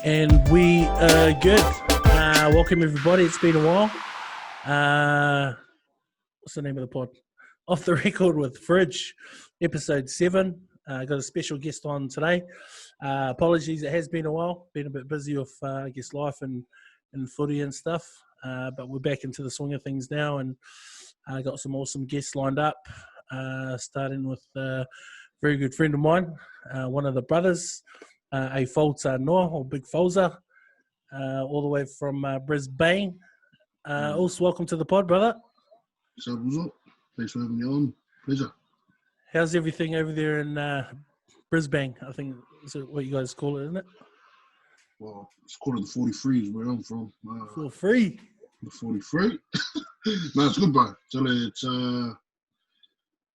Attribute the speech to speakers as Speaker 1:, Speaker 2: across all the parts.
Speaker 1: And we are good. Welcome, everybody. It's been a while. What's the name of the pod? Off the Record with Fridge, episode 7. Got a special guest on today. Apologies, it has been a while. Been a bit busy with, life and footy and stuff. But we're back into the swing of things now, and got some awesome guests lined up. Starting with a very good friend of mine, one of the brothers, Aaifou Ta'anoa, or Big Fouza, all the way from Brisbane. Also, welcome to the pod, brother.
Speaker 2: So, what's up? Thanks for having me on. Pleasure.
Speaker 1: How's everything over there in Brisbane? I think is it what you guys call it, isn't it?
Speaker 2: Well, it's called the 43 is where I'm from.
Speaker 1: 43?
Speaker 2: The 43? No, it's good, bro. It's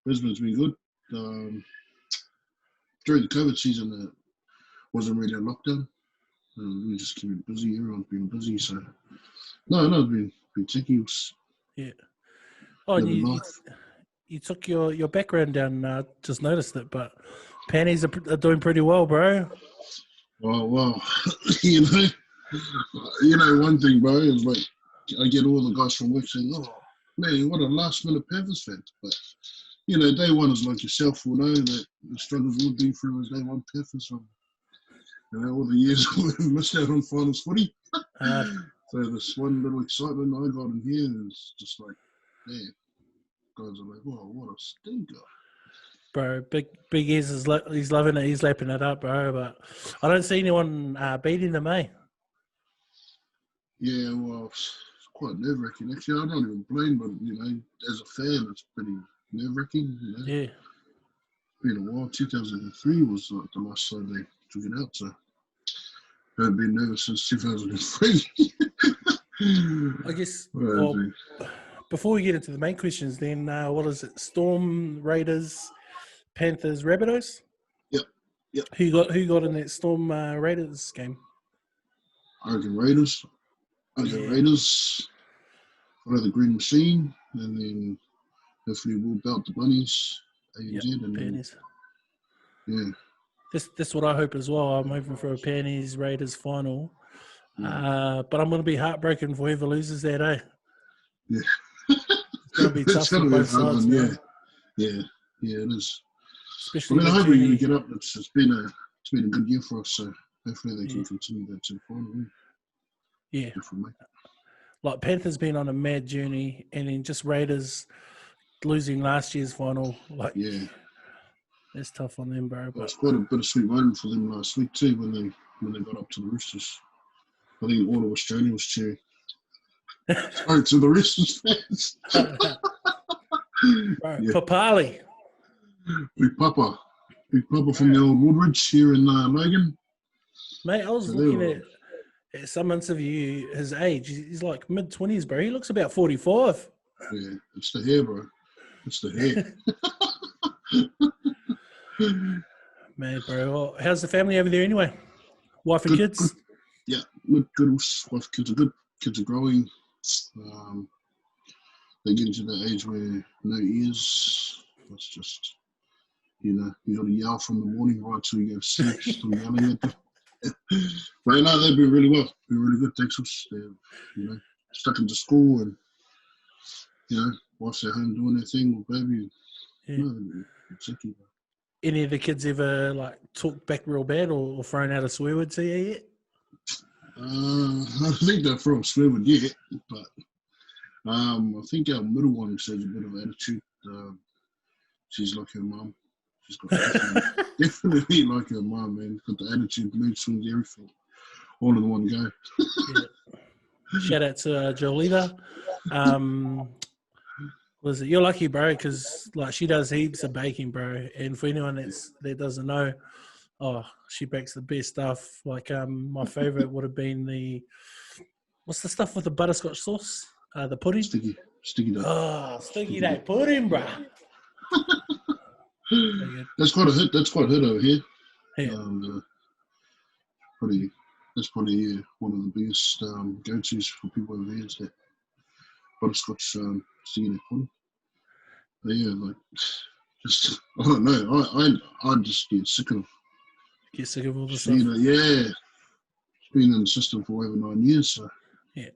Speaker 2: Brisbane's been good. During the COVID season, it wasn't really a lockdown. We just keep it busy. Everyone's been busy, so no, it's been tricky.
Speaker 1: Yeah. Oh, and you took your background down. Just noticed it, but Panties are doing pretty well, bro.
Speaker 2: Well, you know, one thing, bro, is like I get all the guys from work saying, "Oh, man, what a last-minute Panthers fan!" But you know, day one is like yourself will know that the struggles we've been through as day one Panthers from all the years we missed out on finals footy. So this one little excitement I got in here is just like, man, guys are like, "Whoa, what a stinker!"
Speaker 1: Bro, Big Ears he's loving it. He's lapping it up, bro. But I don't see anyone beating them, eh?
Speaker 2: Yeah, well, it's quite nerve-wracking. Actually, I don't even blame, but you know, as a fan, it's pretty nerve-wracking. You know?
Speaker 1: Yeah.
Speaker 2: Been a while. 2003 was like the last time they took it out, so I haven't been nervous since 2003.
Speaker 1: I guess. Well, before we get into the main questions, then what is it? Storm, Raiders, Panthers, Rabbitohs?
Speaker 2: Yep.
Speaker 1: Who got in that Storm Raiders game?
Speaker 2: I reckon Raiders. Raiders. Follow the Green Machine, and then hopefully we'll belt the Bunnies.
Speaker 1: Panties.
Speaker 2: Yeah.
Speaker 1: That's what I hope as well. I'm hoping for a Panties Raiders final. But I'm going to be heartbroken for whoever loses that, eh?
Speaker 2: Yeah.
Speaker 1: It's going to be tough for both sides.
Speaker 2: Yeah, it is.
Speaker 1: Especially
Speaker 2: I hope we get up. It's been a good year for us, so hopefully they can continue that to the final.
Speaker 1: Yeah.
Speaker 2: Definitely.
Speaker 1: Like Panthers been on a mad journey, and then just Raiders losing last year's final. Like,
Speaker 2: yeah,
Speaker 1: it's tough on them, bro.
Speaker 2: But it's quite a bittersweet moment for them last week too when they got up to the Roosters. I think all of Australia was cheering. Sorry to the Roosters fans.
Speaker 1: Papali.
Speaker 2: Big Papa from the old Woodridge here in Logan.
Speaker 1: Mate, I was looking at some interview, his age. He's like mid-20s, bro. He looks about 45.
Speaker 2: Yeah, it's the hair, bro. It's the hair.
Speaker 1: Man, bro. Well, how's the family over there anyway? Wife and kids?
Speaker 2: Good. Yeah, good. Wife, kids are good. Kids are growing. They're getting to the age where no ears. It's just, you got to yell from the morning right till you go to sleep, still yelling at them. But no, they've been really well. Been really good. Thanks for stuck into school and, wife's at home doing their thing with baby.
Speaker 1: Yeah.
Speaker 2: It's tricky.
Speaker 1: Any of the kids ever talk back real bad or thrown out a swear word to you yet?
Speaker 2: I think they're from swear word yet, but I think our middle one shows a bit of attitude. She's like her mum. She's got definitely like her mum, man. Got the attitude, mood swings, everything, all in one go.
Speaker 1: Yeah. Shout out to Jolita. You're lucky, bro, because she does heaps of baking, bro. And for anyone that doesn't know, she bakes the best stuff. My favorite would have been what's the stuff with the butterscotch sauce? The pudding.
Speaker 2: Sticky day.
Speaker 1: Oh, sticky day pudding, bro.
Speaker 2: That's quite a hit over here.
Speaker 1: Yeah.
Speaker 2: That's probably one of the biggest go-tos for people over here is that butterscotch sticky day pudding. But yeah, just I don't know. I just get sick of
Speaker 1: all the stuff.
Speaker 2: Yeah. been in the system for over 9 years. So
Speaker 1: Yeah.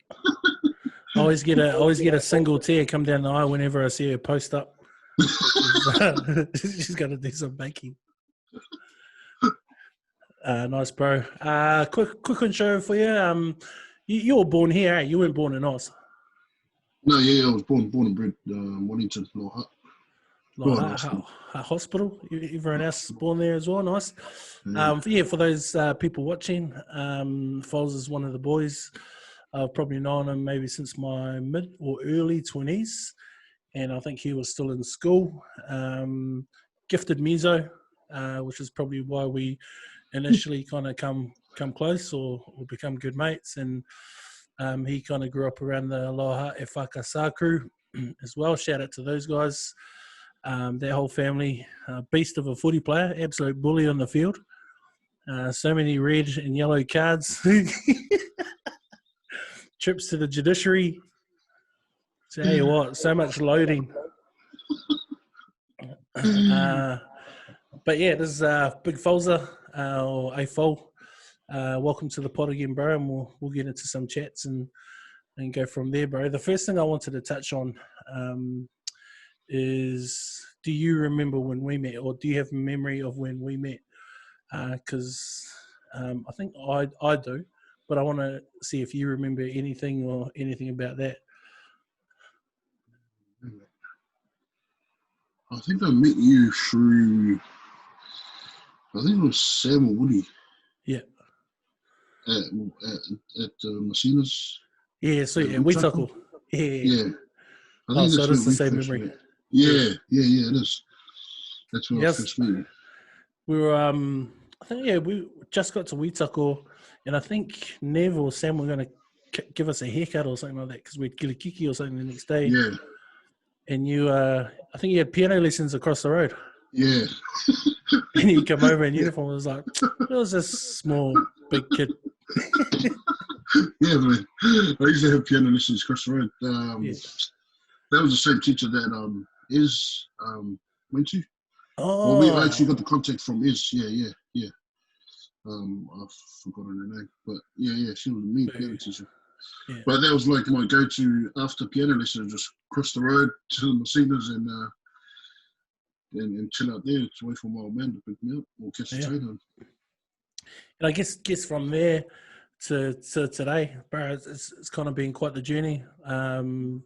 Speaker 1: I always get a single tear come down the eye whenever I see her post up. She's got to do some baking. Nice, bro. Quick intro for you. You were born here, eh? You weren't born in Oz.
Speaker 2: no, yeah, I was born and bred Wellington, Lower Hutt.
Speaker 1: Like hospital. Everyone else is born there as well. Nice. For those people watching, Fouza is one of the boys. I've probably known him maybe since my mid or early 20s, and I think he was still in school. Gifted meso, which is probably why we initially kind of come close or become good mates. And he kind of grew up around the Lower Hutt Whakasa crew as well. Shout out to those guys. Their whole family, beast of a footy player, absolute bully on the field. So many red and yellow cards. Trips to the judiciary. Tell you what, so much loading. But yeah, this is Big Fouza, or Aaifou. Welcome to the pod again, bro, and we'll get into some chats and go from there, bro. The first thing I wanted to touch on is, do you remember when we met, or do you have a memory of when we met? Because I think I do, but I want to see if you remember anything about that.
Speaker 2: I think I met you through, I think it was Sam or Woody.
Speaker 1: Yeah.
Speaker 2: At Messina's.
Speaker 1: Yeah, so yeah, Witako. Yeah.
Speaker 2: I think
Speaker 1: so that's the same memory.
Speaker 2: Met. Yeah, it is. That's where I first met you.
Speaker 1: We were, I think, we just got to Witako, and I think Nev or Sam were going to give us a haircut or something like that because we'd get a kiki or something the next day.
Speaker 2: Yeah.
Speaker 1: And you, I think you had piano lessons across the road.
Speaker 2: Yeah.
Speaker 1: And you come over in uniform. It was like, it was a small, big kid.
Speaker 2: Yeah, man. I used to have piano lessons across the road. That was the same teacher that Iz went to.
Speaker 1: Oh.
Speaker 2: Well, we actually got the contact from Iz. Yeah. I've forgotten her name. But yeah, she was a mean piano teacher. Yeah. But that was like my go-to after piano lesson, just cross the road to the Messina's and chill out there. It's away from my old man to pick me up or catch the train home.
Speaker 1: And I guess from there to today, bro, it's kind of been quite the journey. Been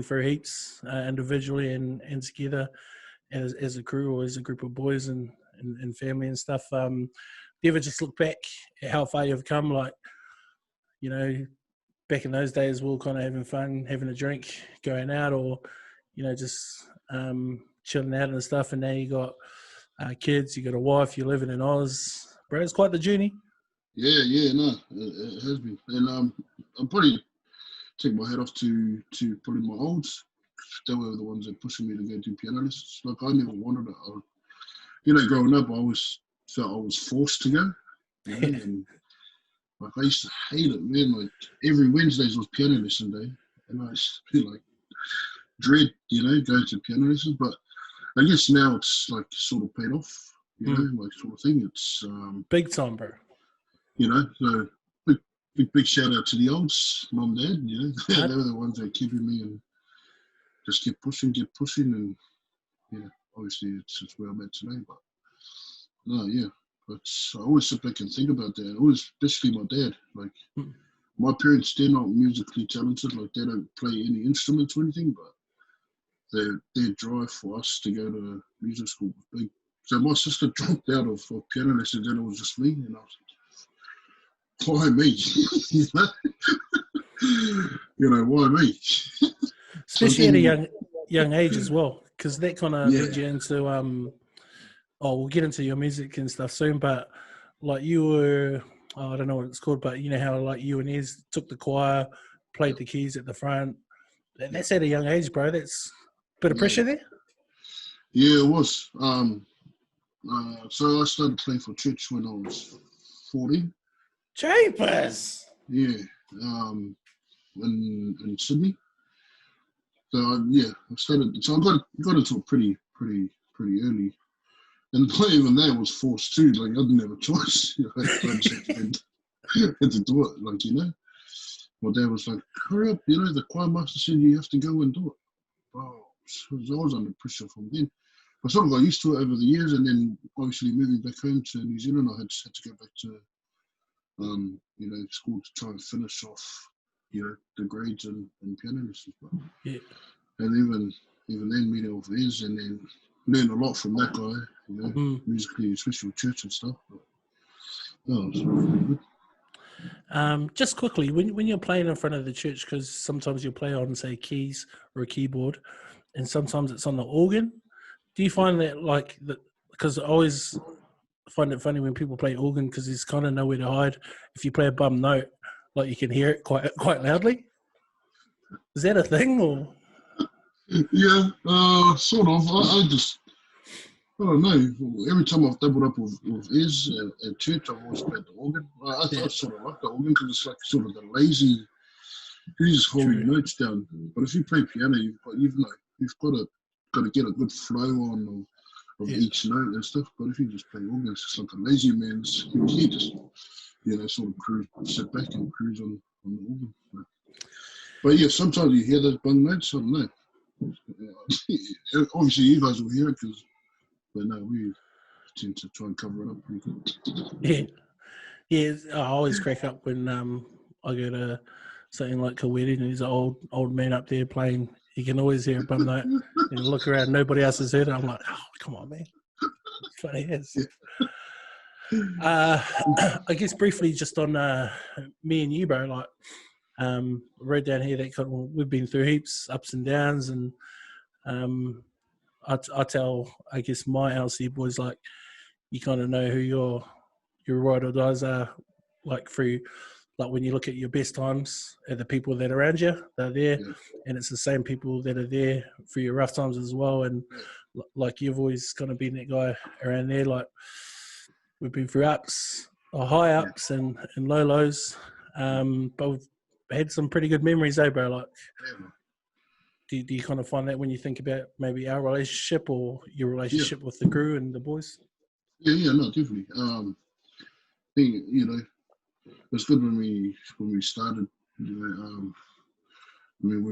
Speaker 1: through heaps individually and together as a crew or as a group of boys and family and stuff. Do you ever just look back at how far you've come? Like, you know, back in those days, we were kind of having fun, having a drink, going out, or, you know, just chilling out and stuff. And now you got kids, you got a wife, you're living in Oz. Bro, it's quite the journey.
Speaker 2: Yeah, no, it has been. And I'm probably take my head off to probably my olds. They were the ones that pushing me to go do piano lessons. Like, I never wanted it. Growing up, I always felt I was forced to go. You know? And like, I used to hate it, man. Like, every Wednesdays was piano lesson day. And I used to be like, dread, going to piano lessons. But I guess now it's like sort of paid off, like sort of thing. It's
Speaker 1: big time, bro.
Speaker 2: So big shout out to the olds, mum, dad. They were the ones that were keeping me and just keep pushing, and obviously it's where I'm at today. But no, yeah. But I always sit back and think about that. Always, especially my dad. Like, my parents, they're not musically talented. Like, they don't play any instruments or anything, but their drive for us to go to music school was big. So my sister dropped out of piano lessons, and it was just me, and I was like, why me? Why me?
Speaker 1: Especially at a young age as well, because that kind of led you into we'll get into your music and stuff soon, but like you were, I don't know what it's called, but you know how like you and Ez took the choir, played the keys at the front. That's at a young age, bro. That's a bit of pressure there.
Speaker 2: Yeah, it was. So I started playing for church when I was 14.
Speaker 1: Jeepers!
Speaker 2: Yeah, in Sydney. So I started. So I got into it pretty early, and not even that was forced too. Like, I didn't have a choice. had to do it, like, My dad was like, hurry up, the choir master said you have to go and do it. Oh, so I was under pressure from then. I sort of got used to it over the years, and then obviously moving back home to New Zealand, I had to go back to, school to try and finish off, the grades and piano lessons.
Speaker 1: Yeah.
Speaker 2: And even then, meeting with Iz, and then learned a lot from that guy, musically, especially with church and stuff. But, it was really good.
Speaker 1: Just quickly, when you're playing in front of the church, because sometimes you'll play on, say, keys or a keyboard, and sometimes it's on the organ. Do you find that, like, because I always find it funny when people play organ because there's kind of nowhere to hide. If you play a bum note, like, you can hear it quite loudly. Is that a thing, or?
Speaker 2: Yeah, sort of. I don't know. Every time I've doubled up with Iz at church, I've always played the organ. I sort of like the organ because it's like sort of the lazy. You just hold your notes down. But if you play piano, you've got to get a good flow on of each note and stuff. But if you just play organ, it's just like a lazy man's. You just sort of sit back and cruise on the organ. But yeah, sometimes you hear those bung notes. I don't know. Obviously, you guys will hear it but no, we tend to try and cover it up pretty good.
Speaker 1: Yeah. I always crack up when I go to something like a wedding and there's an old man up there playing. You can always hear a bum note. And look around, nobody else has heard it. I'm like, oh, come on, man. It's funny as. I guess briefly just on me and you, bro. Like, right down here, we've been through heaps ups and downs, and I tell, I guess, my LC boys, like, you kind of know who your ride or dies are, like, through, like, when you look at your best times, the people that are around you, they're there, and it's the same people that are there for your rough times as well. And like, you've always kind of been that guy around there. Like, we've been through high ups and low lows, but we've had some pretty good memories, bro. Like, do you kind of find that when you think about maybe our relationship or your relationship with the crew and the boys?
Speaker 2: Yeah, no, definitely. I think, it was good when we started. When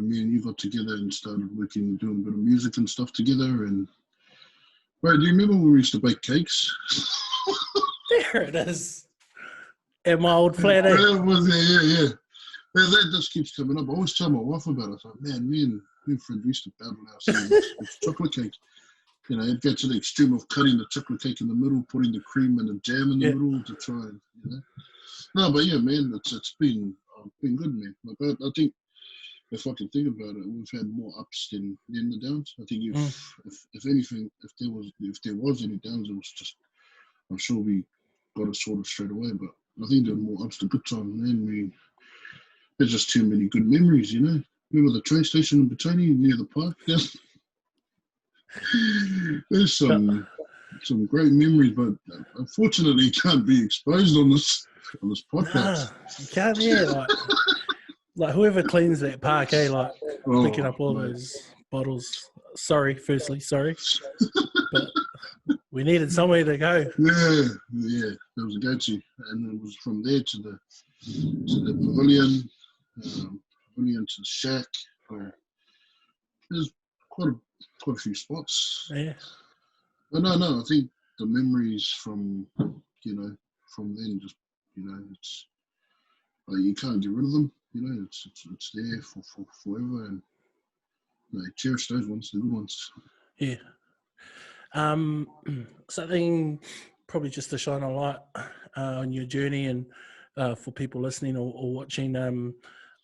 Speaker 2: me and you got together and started doing a bit of music and stuff together. And right, do you remember when we used to bake cakes?
Speaker 1: There it is. At my old flat.
Speaker 2: Yeah. That just keeps coming up. I always tell my wife about it. I was like, man, me and Fred used to battle ourselves with chocolate cake. It'd get to the extreme of cutting the chocolate cake in the middle, putting the cream and the jam in the middle to try and, No, but yeah, man, it's been good, man. Like, I think if I can think about it, we've had more ups than the downs. I think if anything, if there was any downs, it was just, I'm sure we got it sorted straight away. But I think there were more ups to good times, man. There's just too many good memories, Remember the train station in Batoni near the park? Yeah. There's some great memories, but unfortunately can't be exposed on this podcast.
Speaker 1: Nah, you can't hear like whoever cleans that park, like picking up all those bottles. Sorry, but we needed somewhere to go.
Speaker 2: Yeah, there was a go-to, and it was from there to the pavilion, to the shack. There's quite a few spots.
Speaker 1: Yeah.
Speaker 2: But no, I think the memories from then just, it's like you can't get rid of them. It's there for forever, and cherish those ones, the good ones.
Speaker 1: Yeah. Something probably just to shine a light on your journey, and for people listening or watching, I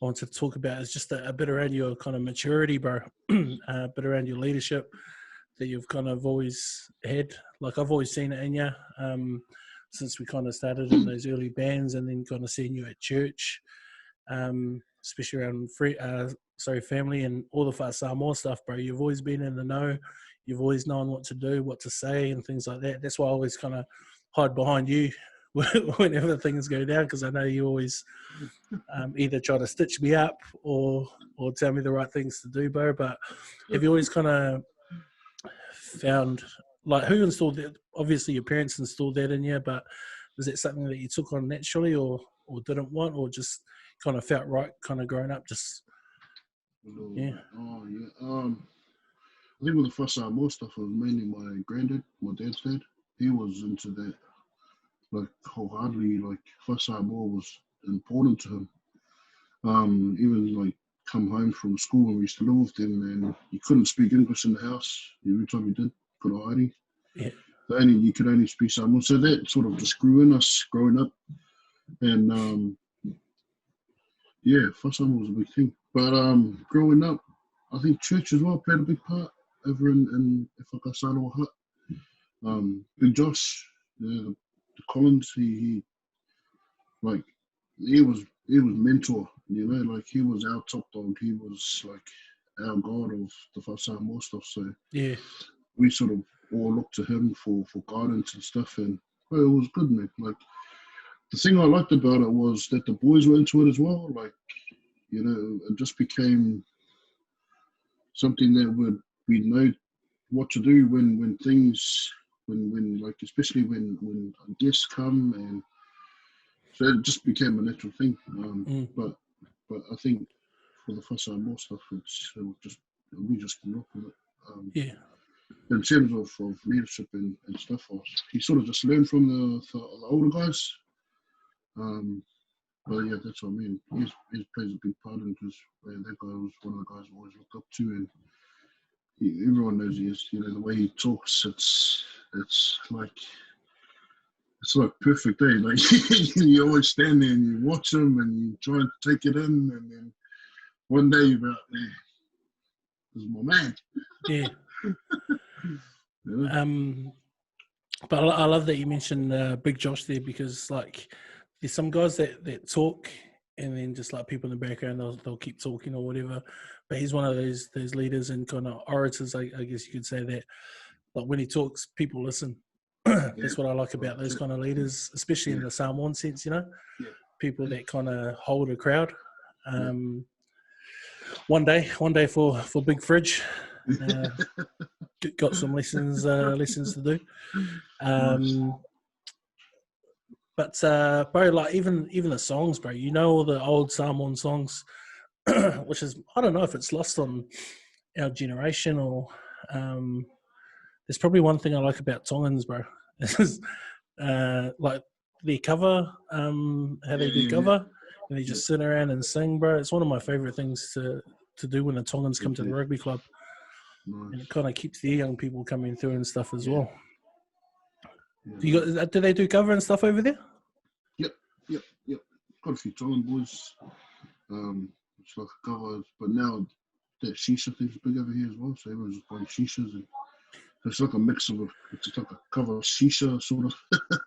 Speaker 1: want to talk about is just a bit around your kind of maturity, bro. A bit around your leadership that you've kind of always had. Like, I've always seen it in you since we kind of started in those early bands, and then kind of seeing you at church, especially around family and all the Fat Samoa stuff, bro. You've always been in the know. You've always known what to do, what to say, and things like that. That's why I always kind of hide behind you whenever things go down, because I know you always either try to stitch me up or tell me the right things to do, bro. But have you always kind of found, like, who installed that? Obviously your parents installed that in you, but is it something that you took on naturally, or or didn't want, or just kind of felt right, kind of growing up? Just yeah.
Speaker 2: Oh yeah. I think with the first more stuff was mainly my granddad, my dad's dad. He was into that like wholeheartedly. Like first more was important to him. Even like come home from school and we used to live with them, and you couldn't speak English in the house. Every time you did, put a hiding.
Speaker 1: Yeah.
Speaker 2: You could only speak Samoan. So that sort of just grew in us growing up. And yeah, first was a big thing. But growing up, I think church as well played a big part over in Whakasanoa Hut. Big Josh, the Collins, he like he was mentor, like he was our top dog. He was like our god of the Whakasanoa stuff. So
Speaker 1: Yeah.
Speaker 2: we sort of all looked to him for guidance and stuff, and it was good, man. Like the thing I liked about it was that the boys were into it as well. Like, it just became something that we'd know what to do when things like especially when guests come, and so it just became a natural thing. But I think for the Whakasanoa stuff, we just grew up with it.
Speaker 1: Yeah.
Speaker 2: In terms of leadership and stuff, he sort of just learned from the older guys. But yeah, that's what I mean. He plays a big part in, because that guy was one of the guys I always looked up to, and everyone knows he is. The way he talks, it's like perfect, eh? Like you always stand there and you watch him and you try and take it in, and then one day you're out there. This is my man.
Speaker 1: Yeah.
Speaker 2: Yeah.
Speaker 1: But I love that you mentioned Big Josh there, because like there's some guys that talk and then just like people in the background they'll keep talking or whatever. But he's one of those leaders and kind of orators, I guess you could say, that like when he talks, people listen. That's what I like about those kind of leaders, especially in the Samoan sense, people that kind of hold a crowd. One day for Big Fridge, got some lessons to do. But bro, like even the songs, bro, all the old Samoan songs, which is, I don't know if it's lost on our generation, or there's probably one thing I like about Tongans, bro. Is like their cover, how they do cover, and they just sit around and sing, bro. It's one of my favorite things to do when the Tongans come to the rugby club.
Speaker 2: Nice.
Speaker 1: And it kind of keeps the young people coming through and stuff as well.
Speaker 2: Yeah.
Speaker 1: Do they do cover and stuff over there?
Speaker 2: Yep. Got a few Tongan boys. It's like a cover, but now that shisha thing's big over here as well. So everyone's just buying shishas, and it's like a mix of it's like a cover shisha sort of.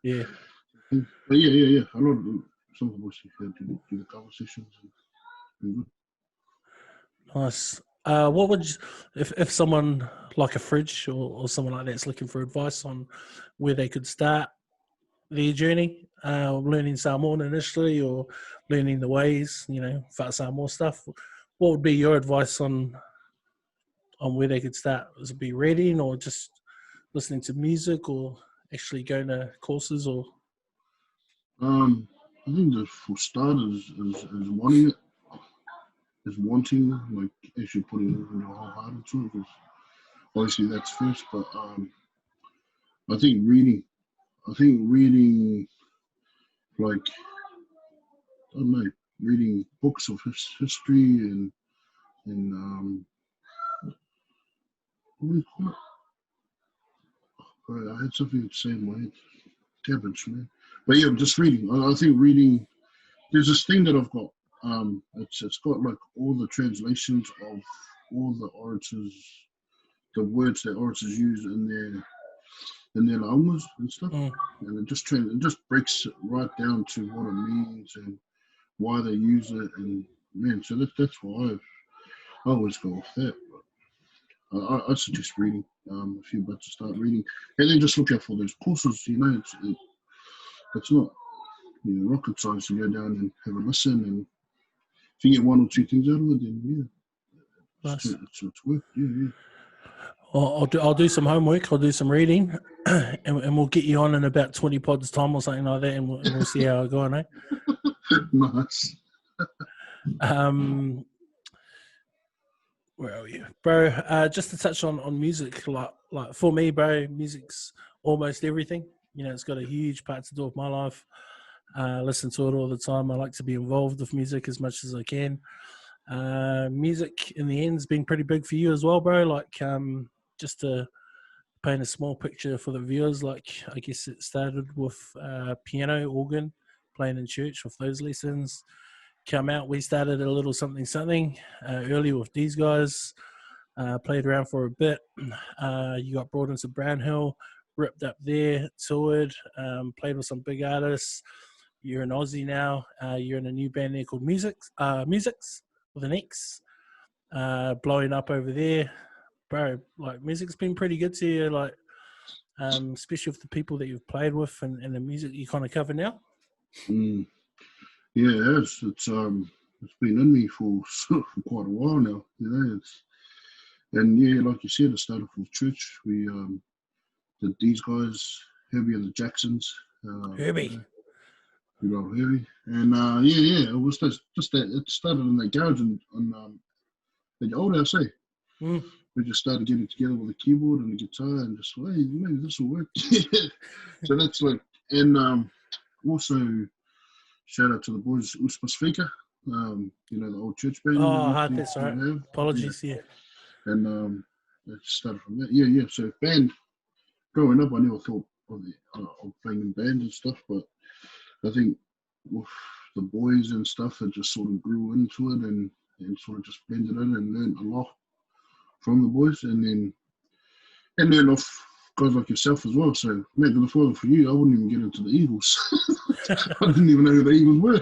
Speaker 1: Yeah.
Speaker 2: But yeah. A lot of some of the boys here do the cover sessions. And good.
Speaker 1: Nice. What would you, if someone like a Fridge or someone like that's looking for advice on where they could start their journey, learning Samoan initially, or learning the ways, Samoan stuff, what would be your advice on where they could start? Would it be reading, or just listening to music, or actually going to courses, or?
Speaker 2: I think for starters is wanting it. Is wanting, like, actually putting your whole heart into it, because obviously that's first. But I think reading, like, I don't know, reading books of history and what do you call it? I had something to say in my head. Cabbage, man. But yeah, just reading. I think reading. There's this thing that I've got. It's got like all the translations of all the orators, the words that orators use in their language and stuff, and it just breaks it right down to what it means and why they use it, and man, so that's why I always go with that. But I suggest reading. If you're about to start reading, and then just look out for those courses. It's not rocket science to go down and have a listen, and if you get one or two things out of it, then
Speaker 1: Nice.
Speaker 2: It's worth. Yeah.
Speaker 1: Well, I'll do some homework. I'll do some reading, and we'll get you on in about 20 pods time or something like that, and we'll see how I go on, eh?
Speaker 2: Nice.
Speaker 1: Where are you, bro? Just to touch on music, like for me, bro, music's almost everything. You know, it's got a huge part to do with my life. Listen to it all the time. I like to be involved with music as much as I can. Music in the end's been pretty big for you as well, bro. Like, just to paint a small picture for the viewers, like I guess it started with piano, organ, playing in church with those lessons. Come out, we started a little something earlier with these guys. Played around for a bit. You got brought into Brownhill, ripped up there, toured, played with some big artists. You're an Aussie now. You're in a new band there called Musics with an X. Blowing up over there, bro. Like, music's been pretty good to you, like, especially with the people that you've played with and the music you kind of cover now.
Speaker 2: Yeah, it is. It's been in me for quite a while now. You know, and yeah, like you said, it started with church. We did these guys, Herbie and the Jacksons.
Speaker 1: Herbie.
Speaker 2: Good old Herbie. And yeah, it was just that it started in that garage on the old house, eh? We just started getting together with the keyboard and the guitar and just, hey, maybe this will work. So that's like, and also shout out to the boys, Uspasfika, you know, the old church band.
Speaker 1: Oh, that's right. Apologies, yeah.
Speaker 2: And it started from that. Yeah. So band, growing up, I never thought of playing in bands and stuff, but I think with the boys and stuff, it just sort of grew into it and sort of just blended in and learned a lot from the boys, and then off guys like yourself as well. So, mate, if it wasn't for you, I wouldn't even get into the Eagles. I didn't even know who the Eagles were.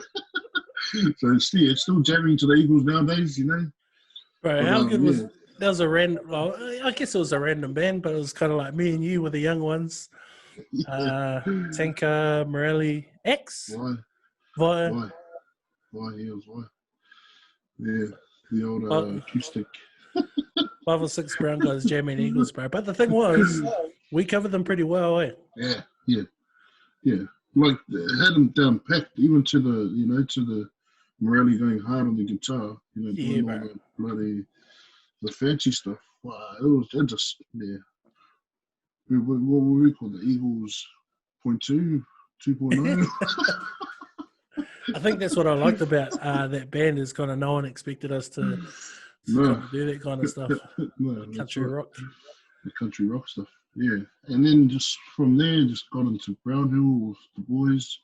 Speaker 2: So it's still jamming to the Eagles nowadays, you know.
Speaker 1: Bro, but, how good was that? Was a random. Well, I guess it was a random band, but it was kind of like me and you were the young ones. Tanka, Morelli, X.
Speaker 2: Why? He was why. Yeah, the old acoustic.
Speaker 1: 5 or 6 brown guys jamming Eagles, bro. But the thing was, we covered them pretty well, eh?
Speaker 2: Yeah. Like, had them down packed, even to the Morelli going hard on the guitar, you know, doing all the bloody, the fancy stuff. Wow, it just, yeah. What we call the Eagles 0.2, 2.0.
Speaker 1: I think that's what I liked about that band is kind of no one expected us to do that kind of stuff. Country rock.
Speaker 2: The country rock stuff, yeah. And then just from there, just got into Brownhill with the boys.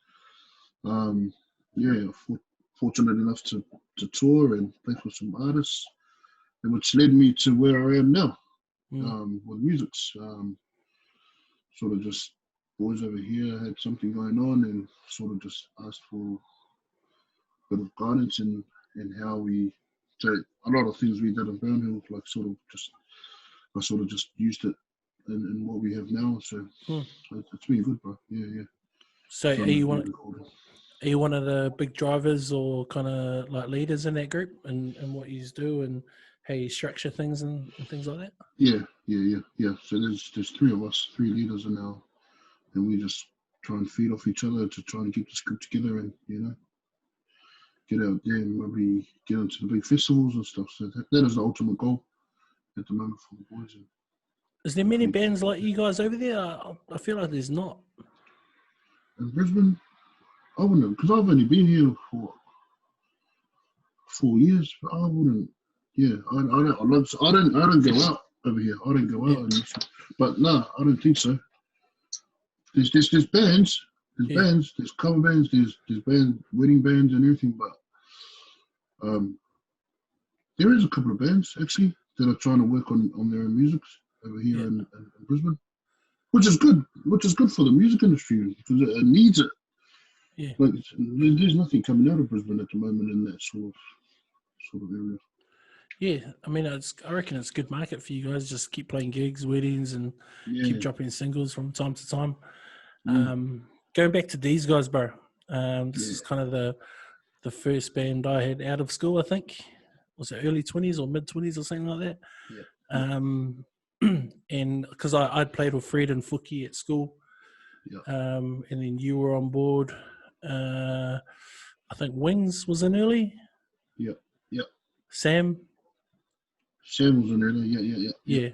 Speaker 2: Fortunate enough to tour and play for some artists, which led me to where I am now with music. Sort of just boys over here had something going on and sort of just asked for a bit of guidance in how we. So a lot of things we did in Brownhill, like I sort of just used it in what we have now. So it's been good, bro. Yeah.
Speaker 1: So are you one of the big drivers or kind of like leaders in that group and what you do and how you structure things and things like that?
Speaker 2: Yeah. So there's 3 of us, 3 leaders in now, and we just try and feed off each other to try and keep this group together and, you know, get out there and maybe get into the big festivals and stuff. So that is the ultimate goal at the moment for the boys.
Speaker 1: Is there many bands like you guys over there? I feel like there's not.
Speaker 2: In Brisbane, I wouldn't, because I've only been here for 4 years. I wouldn't. Yeah, I don't go out over here. I don't go out, but no, I don't think so. There's bands. There's bands. There's cover bands. There's band wedding bands and everything. But there is a couple of bands actually that are trying to work on their own music over here in Brisbane, which is good. Which is good for the music industry because it needs it.
Speaker 1: Yeah.
Speaker 2: Like there's nothing coming out of Brisbane at the moment in that sort of area.
Speaker 1: Yeah, I mean, I reckon it's a good market for you guys. Just keep playing gigs, weddings, and keep dropping singles from time to time. Going back to these guys, bro. This is kind of the first band I had out of school. I think was it early 20s or mid 20s or something like that.
Speaker 2: Yeah.
Speaker 1: And because I'd played with Fred and Fuki at school, and then you were on board. I think Wings was in early.
Speaker 2: Yep.
Speaker 1: Sam.
Speaker 2: Sam was in early.
Speaker 1: Yeah.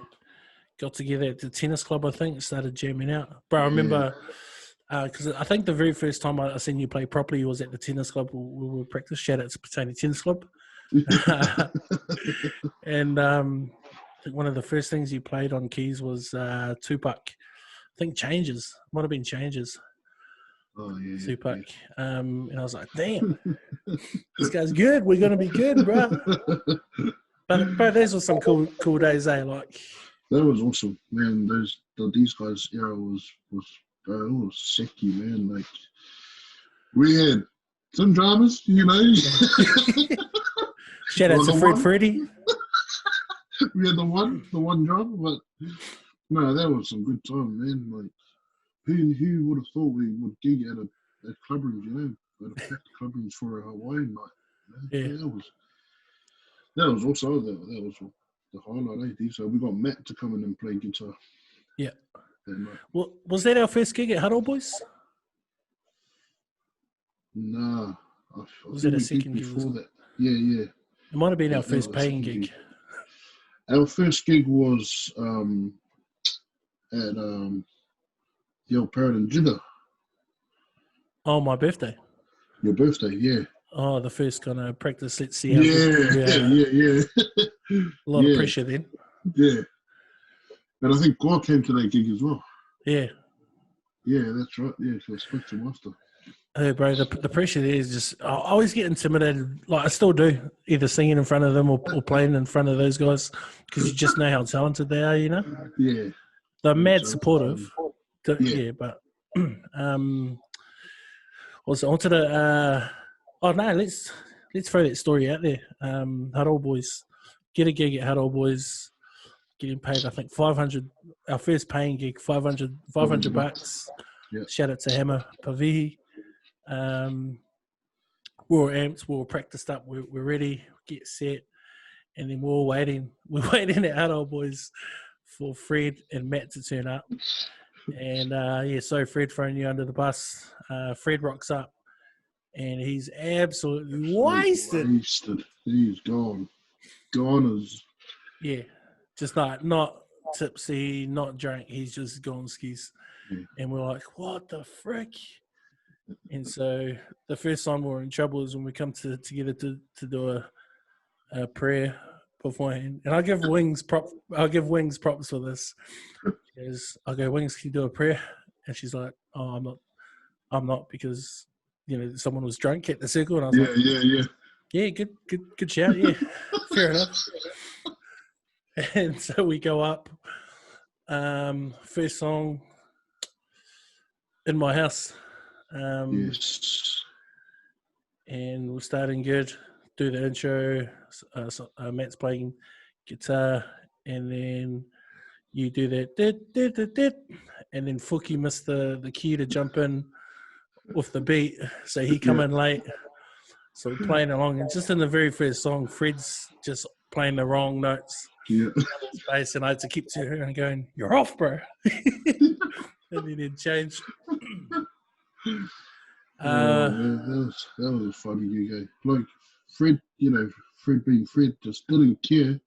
Speaker 1: Got together at the tennis club, I think, started jamming out. Bro, I remember, because I think the very first time I seen you play properly was at the tennis club. We were practice. Shout out to Patani Tennis Club. And I think one of the first things you played on keys was Tupac. I think Changes. Might have been Changes.
Speaker 2: Oh, yeah.
Speaker 1: Tupac. And I was like, damn, this guy's good. We're going to be good, bro. But those were some cool days, eh? Like,
Speaker 2: that was awesome, man. These guys' era was sicky, man. Like, we had some dramas, you know.
Speaker 1: Shout out to Freddie.
Speaker 2: We had the one drama, but no, that was some good time, man. Like, who would have thought we would gig at club rooms, you know, at a packed club rooms for a Hawaiian night. You know?
Speaker 1: Yeah.
Speaker 2: That was also that was the highlight, eh? So we got Matt to come in and play guitar.
Speaker 1: Yeah.
Speaker 2: That night.
Speaker 1: Well, was that our first gig at Huddle Boys?
Speaker 2: Nah.
Speaker 1: Was that a second gig?
Speaker 2: Before that? Yeah.
Speaker 1: It might have been our first paying gig.
Speaker 2: Our first gig was at the old Parrot and Jigger.
Speaker 1: Oh, my birthday.
Speaker 2: Your birthday, yeah.
Speaker 1: Oh, the first kind of practice. Let's see how
Speaker 2: Yeah.
Speaker 1: A lot of pressure then.
Speaker 2: Yeah. And I think Gua came to that gig as well.
Speaker 1: Yeah.
Speaker 2: Yeah, that's right. Yeah, so I spoke to Master.
Speaker 1: Hey, bro, the pressure there is just, I always get intimidated. Like, I still do, either singing in front of them or playing in front of those guys, because you just know how talented they are, you know?
Speaker 2: Yeah.
Speaker 1: They're mad supportive.
Speaker 2: Yeah.
Speaker 1: But also onto the, let's throw that story out there. Huddle Boys, get a gig at Huddle Boys, getting paid, I think, 500, our first paying gig, 500 bucks.
Speaker 2: Yeah.
Speaker 1: Shout out to Hammer Pavihi. We were amped, we were practiced up, we're ready, get set, and then we're waiting at Huddle Boys for Fred and Matt to turn up. And so Fred throwing you under the bus. Fred rocks up and he's absolutely wasted.
Speaker 2: He's gone. Gone as...
Speaker 1: Yeah, just not tipsy, not drunk. He's just gone skis.
Speaker 2: Yeah.
Speaker 1: And we're like, what the frick? And so the first time we're in trouble is when we come together to do a prayer beforehand. And I'll give Wings props for this. I'll go, Wings, can you do a prayer? And she's like, oh, I'm not because, you know, someone was drunk at the circle. And I was yeah, good shout, yeah. Fair enough. And so we go up. First song, In My House.
Speaker 2: Yes.
Speaker 1: And we're starting good. Do the intro. Matt's playing guitar, and then you do that, and then Fuki missed the key to jump in with the beat, so he come in late. So we're playing along, and just in the very first song, Fred's just playing the wrong notes.
Speaker 2: Yeah.
Speaker 1: Bass, and I had to keep to her and going, "You're off, bro." And then it changed.
Speaker 2: That was a funny gig. Like Fred, you know, Fred being Fred, just didn't care.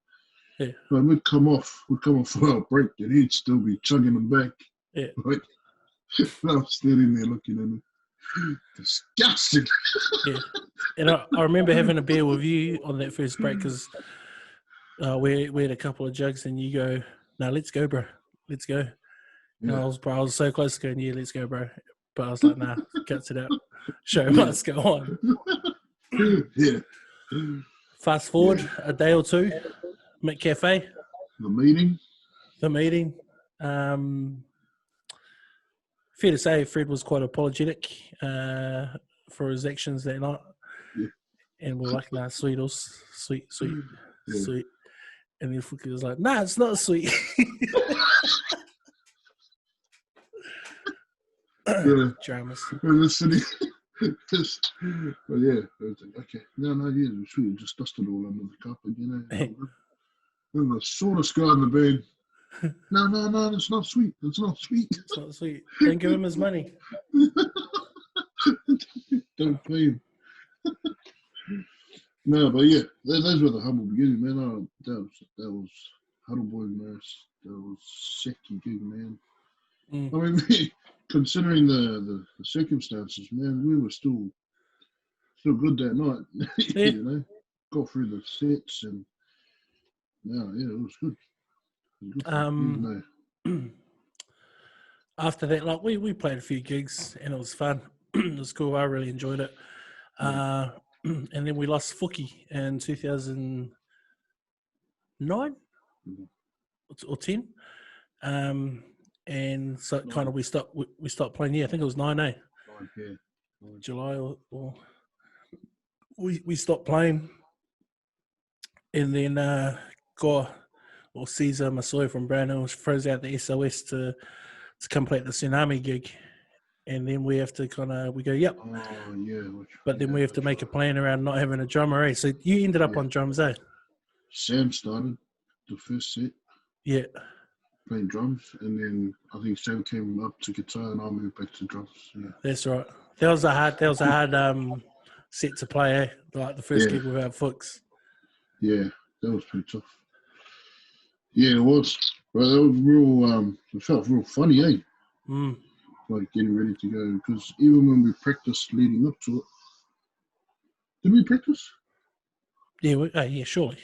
Speaker 1: Yeah.
Speaker 2: But we'd come off for our break, and he'd still be chugging them back.
Speaker 1: Yeah.
Speaker 2: Like, I was standing there looking at him. Disgusting.
Speaker 1: Yeah. And I remember having a beer with you on that first break because we had a couple of jugs, and you go, "No, let's go, bro. Let's go." And I was so close to going, "Yeah, let's go, bro." But I was like, "Nah, cuts it out. Show must go on."
Speaker 2: Yeah.
Speaker 1: Fast forward a day or two, McCafe. The meeting. Fair to say, Fred was quite apologetic for his actions that night.
Speaker 2: Yeah.
Speaker 1: And we're like, "Nah, sweet. And then Fuki was like, "Nah, it's not sweet." Dramas.
Speaker 2: But yeah, okay. No, yeah, it was sweet. Just dusted all under the carpet, you know. And the shortest guy in the band. No, it's not sweet. It's not sweet.
Speaker 1: It's not sweet. Don't give him his money.
Speaker 2: Don't pay him. No, but yeah, those were the humble beginnings, man. Oh, that was Huddle Boy Nurse. That was Seki gig, man.
Speaker 1: Mm.
Speaker 2: I mean, considering the circumstances, man, we were still good that night.
Speaker 1: Yeah.
Speaker 2: You know, got through the sets and yeah, it was good. It was good fun.
Speaker 1: After that, like we played a few gigs and it was fun. It was cool. I really enjoyed it. And then we lost Fuki in 2009 or 10. And so kind of we stopped playing. Yeah, I think it was 9, eh? July or we stopped playing. And then Caesar Masoy from Brownhill throws out the SOS to complete the Tsunami gig. And then we have to we go, yep.
Speaker 2: Oh, yeah.
Speaker 1: But then we have to make a plan around not having a drummer, eh? So you ended up on drums, eh?
Speaker 2: Sam started the first set.
Speaker 1: Yeah.
Speaker 2: Playing drums. And then I think Sam came up to guitar and I moved back to drums. Yeah.
Speaker 1: That's right. That was a hard set to play, eh? Like the first gig without Fuchs.
Speaker 2: Yeah, that was pretty tough. Yeah, it was. But that was real, it felt real funny, eh? Like getting ready to go. Because even when we practiced leading up to it, did we practice?
Speaker 1: Yeah, yeah, surely.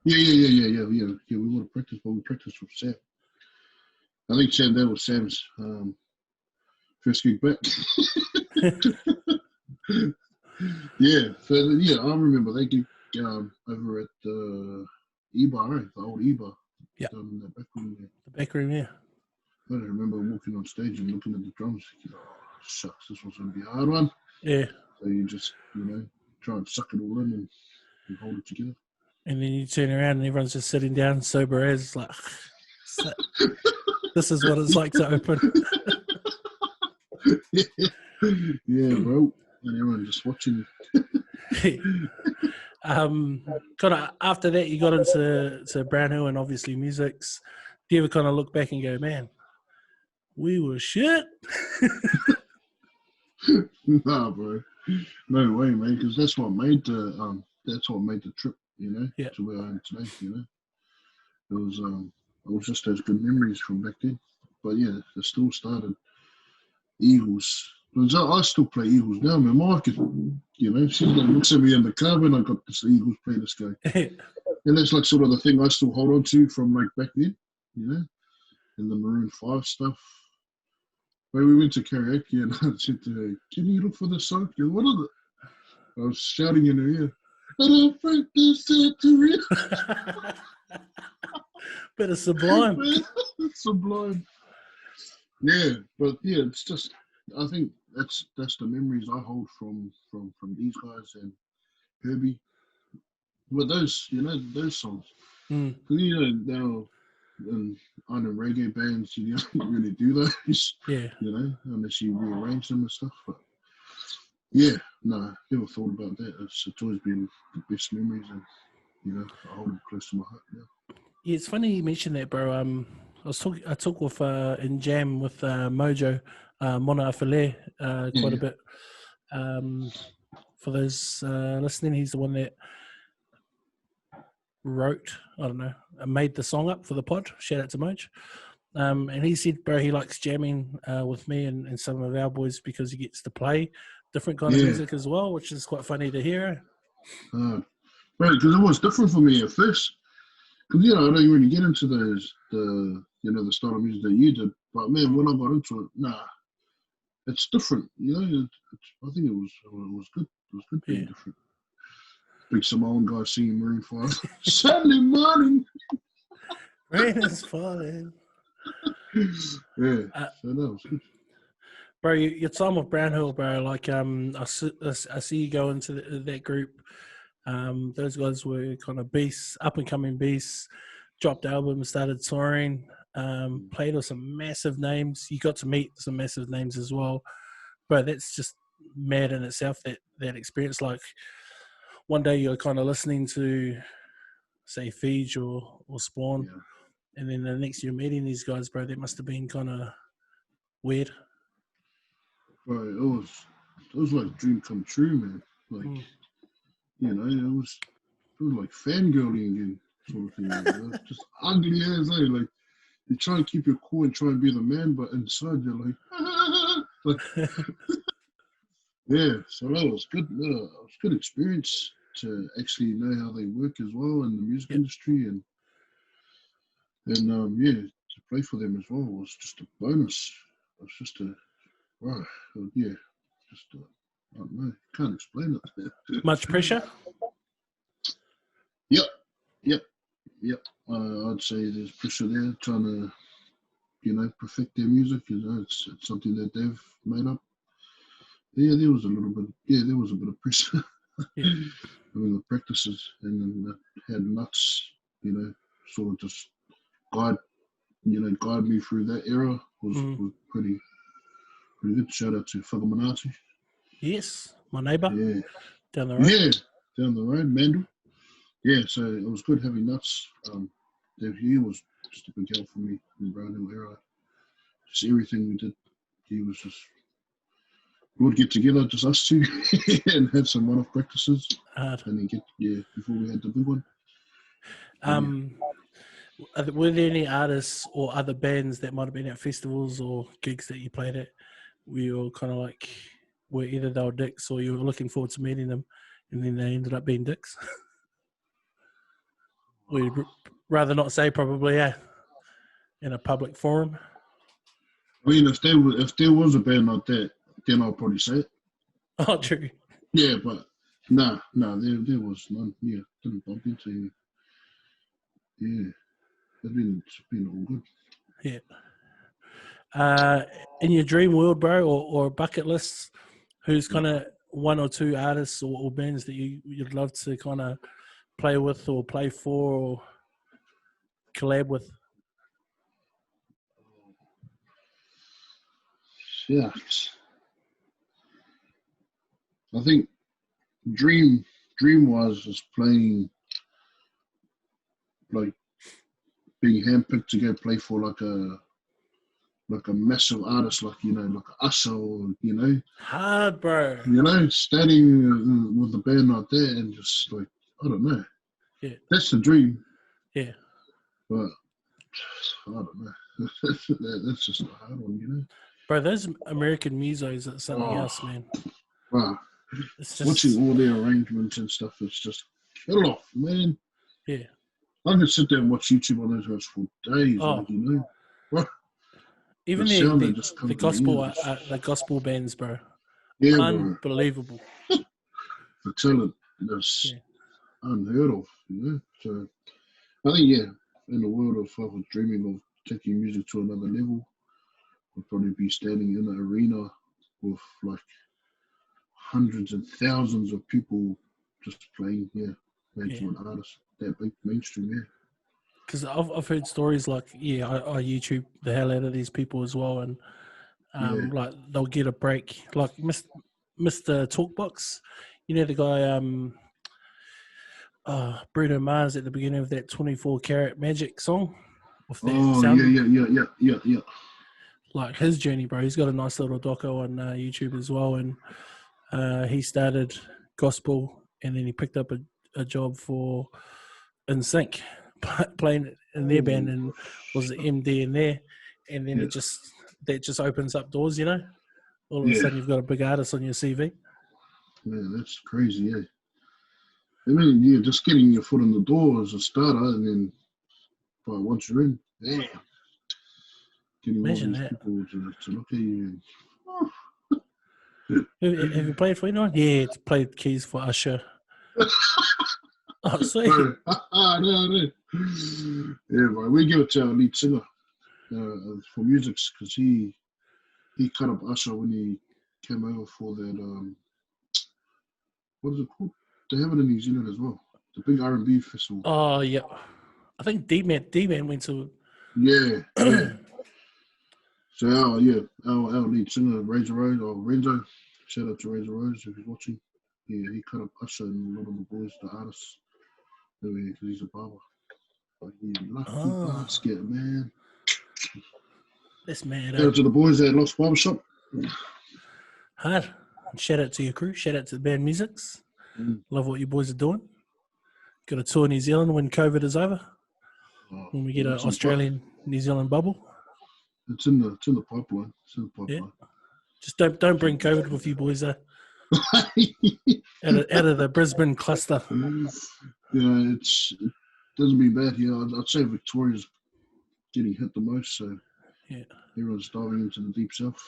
Speaker 2: Yeah. We would have practiced, but we practiced with Sam. I think that was Sam's first gig back. Yeah, so yeah, I remember they gig over at the E-Bar, right? The old E-Bar.
Speaker 1: Yeah.
Speaker 2: In the back room there.
Speaker 1: The back room, yeah.
Speaker 2: I remember walking on stage and looking at the drums, thinking, oh, shucks, this was going to be a hard one.
Speaker 1: Yeah.
Speaker 2: So you just, try and suck it all in and hold it together.
Speaker 1: And then you turn around and everyone's just sitting down, sober as, like, this is what it's like to open.
Speaker 2: Yeah, bro. And everyone just watching.
Speaker 1: Kind of after that, you got into Brownhill and obviously musics. Do you ever kind of look back and go, man, we were shit?
Speaker 2: Nah, bro. No way, man. Because that's what made the trip. To where I am today. It was just those good memories from back then. But yeah, it still started. Eagles. I still play Eagles now, man. My wife, she looks at me in the car when I got this Eagles playlist going. And that's like sort of the thing I still hold on to from like back then, and the Maroon 5 stuff. When we went to karaoke and I said to her, can you look for the song? She goes, what is it? I was shouting in her ear, I don't think this is real.
Speaker 1: Bit of Sublime.
Speaker 2: It's Sublime. Yeah, but yeah, it's just, I think that's the memories I hold from these guys and Herbie. But those songs, because now in reggae bands, you don't really do those.
Speaker 1: Yeah.
Speaker 2: Unless you rearrange them and stuff. But yeah, no, never thought about that. It's always been the best memories, and I hold it close to my heart now.
Speaker 1: Yeah, it's funny you mentioned that, bro. I talk with in Jam with Mojo Mona Afele quite a bit. For those listening, he's the one that made the song up for the pod. Shout out to Moj. And he said, bro, he likes jamming with me and some of our boys because he gets to play different kind of music as well, which is quite funny to hear.
Speaker 2: Right, because it was different for me at first. Because, I don't really get into the style of music that you did. But, man, when I got into it, it's different. I think it was good. It was good being different. Big Samoan guy singing Maroon 5. Saturday morning.
Speaker 1: Rain is falling.
Speaker 2: Yeah, so that was good.
Speaker 1: Bro, your time with Brownhill, bro, like I see you go into that group. Those guys were kind of beasts, up and coming beasts. Dropped albums, started touring, played with some massive names. You got to meet some massive names as well, bro. That's just mad in itself. That experience. Like one day you're kind of listening to, say, Feige or Spawn, and then the next you're meeting these guys, bro. That must have been kind of weird.
Speaker 2: Bro, it was like a dream come true, man. Like. It was was like fangirling again, sort of thing. Just ugly as like you try and keep your cool and try and be the man, but inside you're like, yeah. So that was good. It was a good experience to actually know how they work as well in the music industry, and yeah, to play for them as well was just a bonus. It was just a wow, yeah, just I don't know, can't explain it.
Speaker 1: Much pressure?
Speaker 2: Yep. I'd say there's pressure there, trying to, perfect their music. It's something that they've made up. Yeah, there was a bit of pressure.
Speaker 1: Yeah.
Speaker 2: I mean, the practices, and then had nuts, sort of just guide me through that era was pretty good. Shout out to Whakamanati.
Speaker 1: Yes, my neighbour.
Speaker 2: Yeah.
Speaker 1: Down the road.
Speaker 2: Yeah, down the road, Mandel. Yeah, so it was good having nuts. He was just a big help for me in the Brown Hill era. Just everything we did, he was just. We would get together, just us two, and have some one-off practices, and then before we had the big one.
Speaker 1: Were there any artists or other bands that might have been at festivals or gigs that you played at where you were kind of like, where either they were dicks or you were looking forward to meeting them, and then they ended up being dicks? Or you'd rather not say, probably, in a public forum?
Speaker 2: I mean, if there was a band like that, then I'll probably say it.
Speaker 1: Oh, true.
Speaker 2: Yeah, but there was none. Yeah, didn't bump into any. Yeah, it's been all good.
Speaker 1: Yeah. In your dream world, bro, or bucket lists, who's kind of one or two artists or bands that you'd love to kind of play with or play for or collab with?
Speaker 2: Yeah. I think dream was just playing, like being handpicked to go play for like a massive artist, like like Usher, or
Speaker 1: Hard, bro.
Speaker 2: Standing with the band like that and just like, I don't know.
Speaker 1: Yeah.
Speaker 2: That's the dream.
Speaker 1: Yeah.
Speaker 2: But I don't know. That's just a hard one,
Speaker 1: Bro, those American musos are something else, man.
Speaker 2: Wow.
Speaker 1: It's just
Speaker 2: watching all their arrangements and stuff, it's just kill off, man.
Speaker 1: Yeah.
Speaker 2: I could sit there and watch YouTube on those guys for days, What?
Speaker 1: Even the gospel bands, bro.
Speaker 2: Yeah,
Speaker 1: unbelievable.
Speaker 2: Bro. The talent is unheard of, So I think, in the world of I was dreaming of taking music to another level, I'd probably be standing in an arena with like hundreds and thousands of people just playing, playing to an artist that big mainstream,
Speaker 1: Because I've heard stories like, I YouTube the hell out of these people as well, and like they'll get a break, like Mr. Talkbox, the guy, Bruno Mars at the beginning of that 24 Karat Magic song.
Speaker 2: Yeah.
Speaker 1: Like his journey, bro. He's got a nice little doco on YouTube as well, and he started gospel, and then he picked up a job for NSYNC, playing in their band, and was the MD in there, and then that just opens up doors, All of a sudden, you've got a big artist on your CV.
Speaker 2: Yeah, that's crazy, I mean, just getting your foot in the door as a starter, and then once you're in, getting
Speaker 1: Imagine
Speaker 2: all these people to look at you.
Speaker 1: Have you played for anyone? Yeah, it's played keys for Usher. Oh, sweet.
Speaker 2: No. Yeah, bro. We give it to our lead singer for music, because he cut up Usher when he came over for that, what is it called? They have it in New Zealand as well. The big R&B festival.
Speaker 1: Oh, yeah. I think D-Man went to...
Speaker 2: Yeah. So, our lead singer, Razor Rose, or Renzo, shout out to Razor Rose if he's watching. Yeah, he cut up Usher and a lot of the boys, the artists, because he's a barber. But lucky basket, man.
Speaker 1: That's mad.
Speaker 2: Shout out to the boys at Lost Barbershop.
Speaker 1: Hard. Shout out to your crew. Shout out to the band Musics. Love what you boys are doing. Got to tour New Zealand when COVID is over. When we get an
Speaker 2: it's in the
Speaker 1: Australian New Zealand bubble.
Speaker 2: It's in the pipeline. It's in the pipeline.
Speaker 1: Yeah. Just don't bring COVID with you boys though. out of the Brisbane cluster.
Speaker 2: Yeah, it doesn't be bad here. I'd say Victoria's getting hit the most, so
Speaker 1: yeah,
Speaker 2: everyone's diving into the deep south.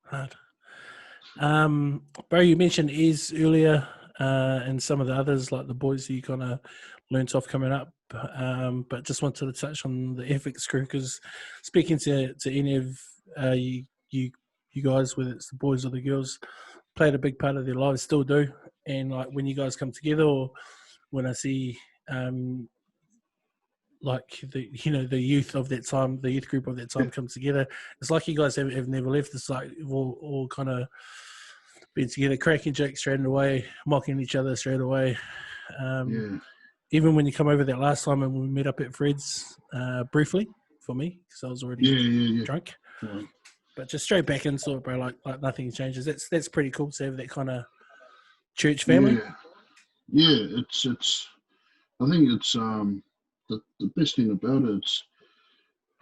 Speaker 1: Hard. Bro, you mentioned Ez earlier, and some of the others like the boys that you kind of learnt off coming up. But just wanted to touch on the ethics crew because speaking to any of you guys, whether it's the boys or the girls, played a big part of their lives, still do. And like when you guys come together, or when I see like the youth of that time, the youth group of that time comes together, it's like you guys have never left. It's like we've all kind of been together, cracking jokes straight away, mocking each other straight away. Even when you come over that last time and we met up at Fred's briefly for me, because I was already drunk. Yeah. But just straight back into it, bro. Like nothing changes. That's pretty cool to have that kind of church family.
Speaker 2: Yeah. It's. I think it's the best thing about it.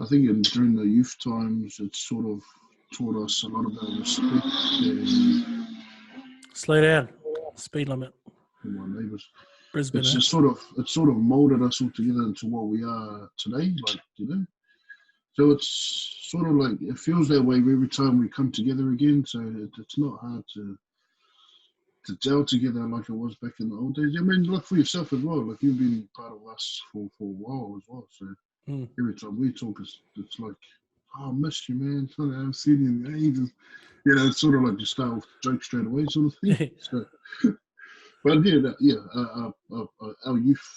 Speaker 2: I think during the youth times, it's sort of taught us a lot about respect and
Speaker 1: slow down, speed limit.
Speaker 2: And my neighbours.
Speaker 1: Brisbane.
Speaker 2: It's sort of molded us all together into what we are today. So it's sort of like it feels that way every time we come together again. So it's not hard to gel together like it was back in the old days. I mean, look for yourself as well. Like you've been part of us for a while as well. So every time we talk, it's like, oh, I missed you, man. I haven't seen you in ages. It's sort of like you start with jokes straight away, sort of thing. So, but our youth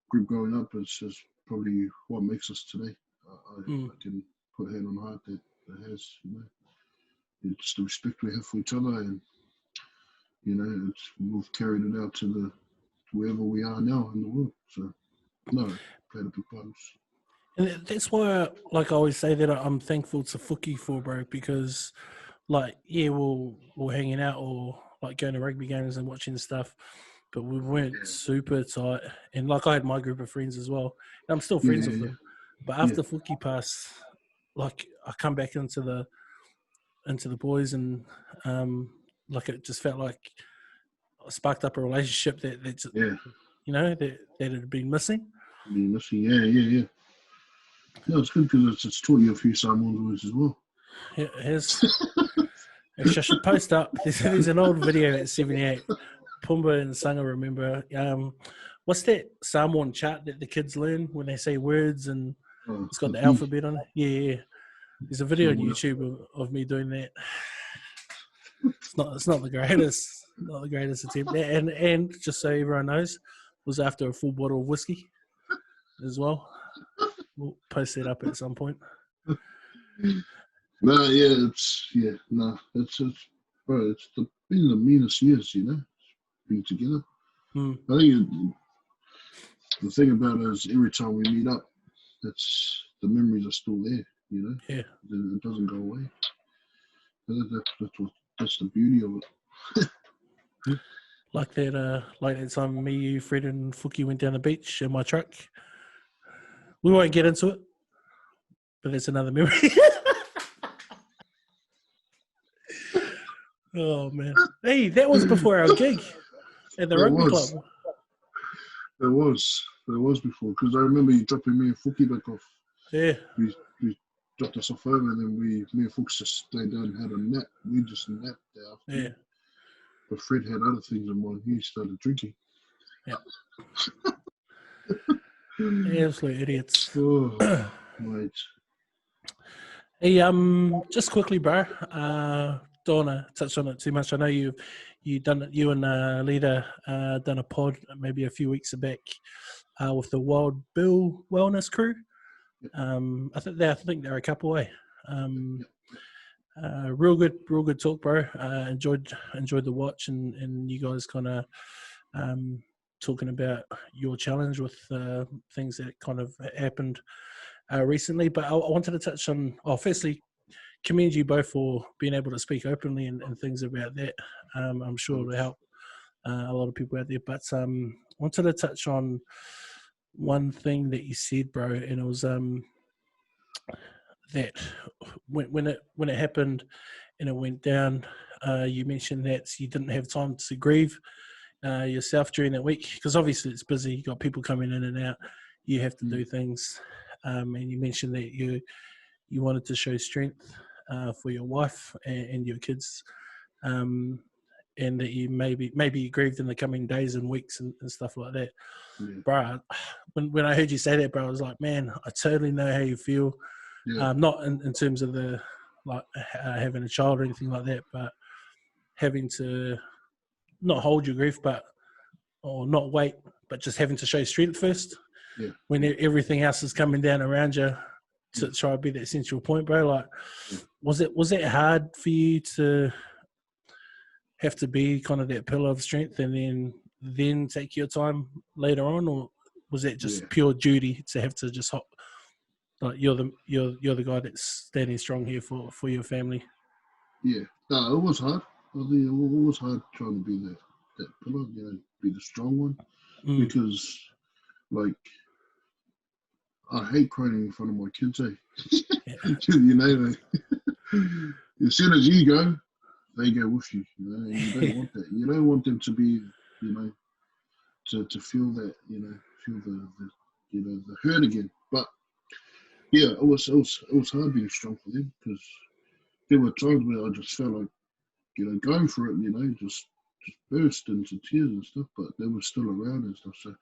Speaker 2: group growing up is probably what makes us today. I can put hand on heart that has, it's the respect we have for each other, and we've carried it out to wherever we are now in the world. So, no, played a big part of us.
Speaker 1: And that's why, like I always say, that I'm thankful to Fookie for, bro, because, like, we're hanging out or like going to rugby games and watching stuff, but we weren't super tight. And like I had my group of friends as well, and I'm still friends with them. But after Fookie passed, like I come back into the boys, and like it just felt like I sparked up a relationship that had been missing.
Speaker 2: Yeah. No, it's good because it's taught you a few Samoan words as well.
Speaker 1: Yeah, it has. Actually, I should post up. There's an old video at 78. Pumba and Sanga remember. What's that Samoan chart that the kids learn when they say words and it's got the alphabet on it? Yeah. There's a video on YouTube of me doing that. It's not the greatest. Not the greatest attempt. And just so everyone knows, was after a full bottle of whiskey as well. We'll post that up at some point.
Speaker 2: It's been the meanest years, being together. I think the thing about it is every time we meet up, the memories are still there,
Speaker 1: Yeah.
Speaker 2: It doesn't go away. That's the beauty of it.
Speaker 1: Like that time me, you, Fred and Fookie went down the beach in my truck. We won't get into it, but that's another memory. Oh, man. Hey, that was before our gig at the rugby club.
Speaker 2: There was before, because I remember you dropping me and Fookie back off.
Speaker 1: Yeah.
Speaker 2: You dropped us off over, and then me and Fookie just stayed down and had a nap. We just napped there after. Yeah. But Fred had other things in mind. He started drinking.
Speaker 1: Yeah. Absolute idiots.
Speaker 2: Oh, mate.
Speaker 1: Hey, just quickly, bro. Don't want to touch on it too much. I know you and Lita done a pod maybe a few weeks back with the Wild Bill Wellness crew. I think they're a couple away. Real good talk, bro. Enjoyed the watch and you guys kind of talking about your challenge with things that kind of happened recently. But I wanted to touch on, firstly, commend you both for being able to speak openly and things about that. I'm sure it'll help a lot of people out there. But wanted to touch on one thing that you said, bro, and it was that when it happened and it went down, you mentioned that you didn't have time to grieve yourself during that week, because obviously it's busy. You got people coming in and out. You have to do things, and you mentioned that you wanted to show strength for your wife and your kids, and that you maybe you grieved in the coming days and weeks and stuff like that.
Speaker 2: Yeah.
Speaker 1: Bro, when I heard you say that, bro, I was like, man, I totally know how you feel.
Speaker 2: Yeah.
Speaker 1: Not in terms of the having a child or anything like that, but having to not hold your grief, or not wait, but just having to show strength first.
Speaker 2: Yeah.
Speaker 1: When everything else is coming down around you to try to be that central point, bro. Like, was it hard for you to have to be kind of that pillar of strength and then take your time later on, or was it just pure duty to have to just hop? Like, you're the guy that's standing strong here for your family.
Speaker 2: Yeah, no, it was hard. I think it was hard trying to be that pillar, be the strong one, because like I hate crying in front of my kids.
Speaker 1: Yeah.
Speaker 2: As soon as you go, they go with you. And you don't want that. You don't want them to be, to feel that, feel the hurt again. But yeah, it was hard being strong for them, because there were times where I just felt like, going for it, just burst into tears and stuff, but they were still around and stuff. So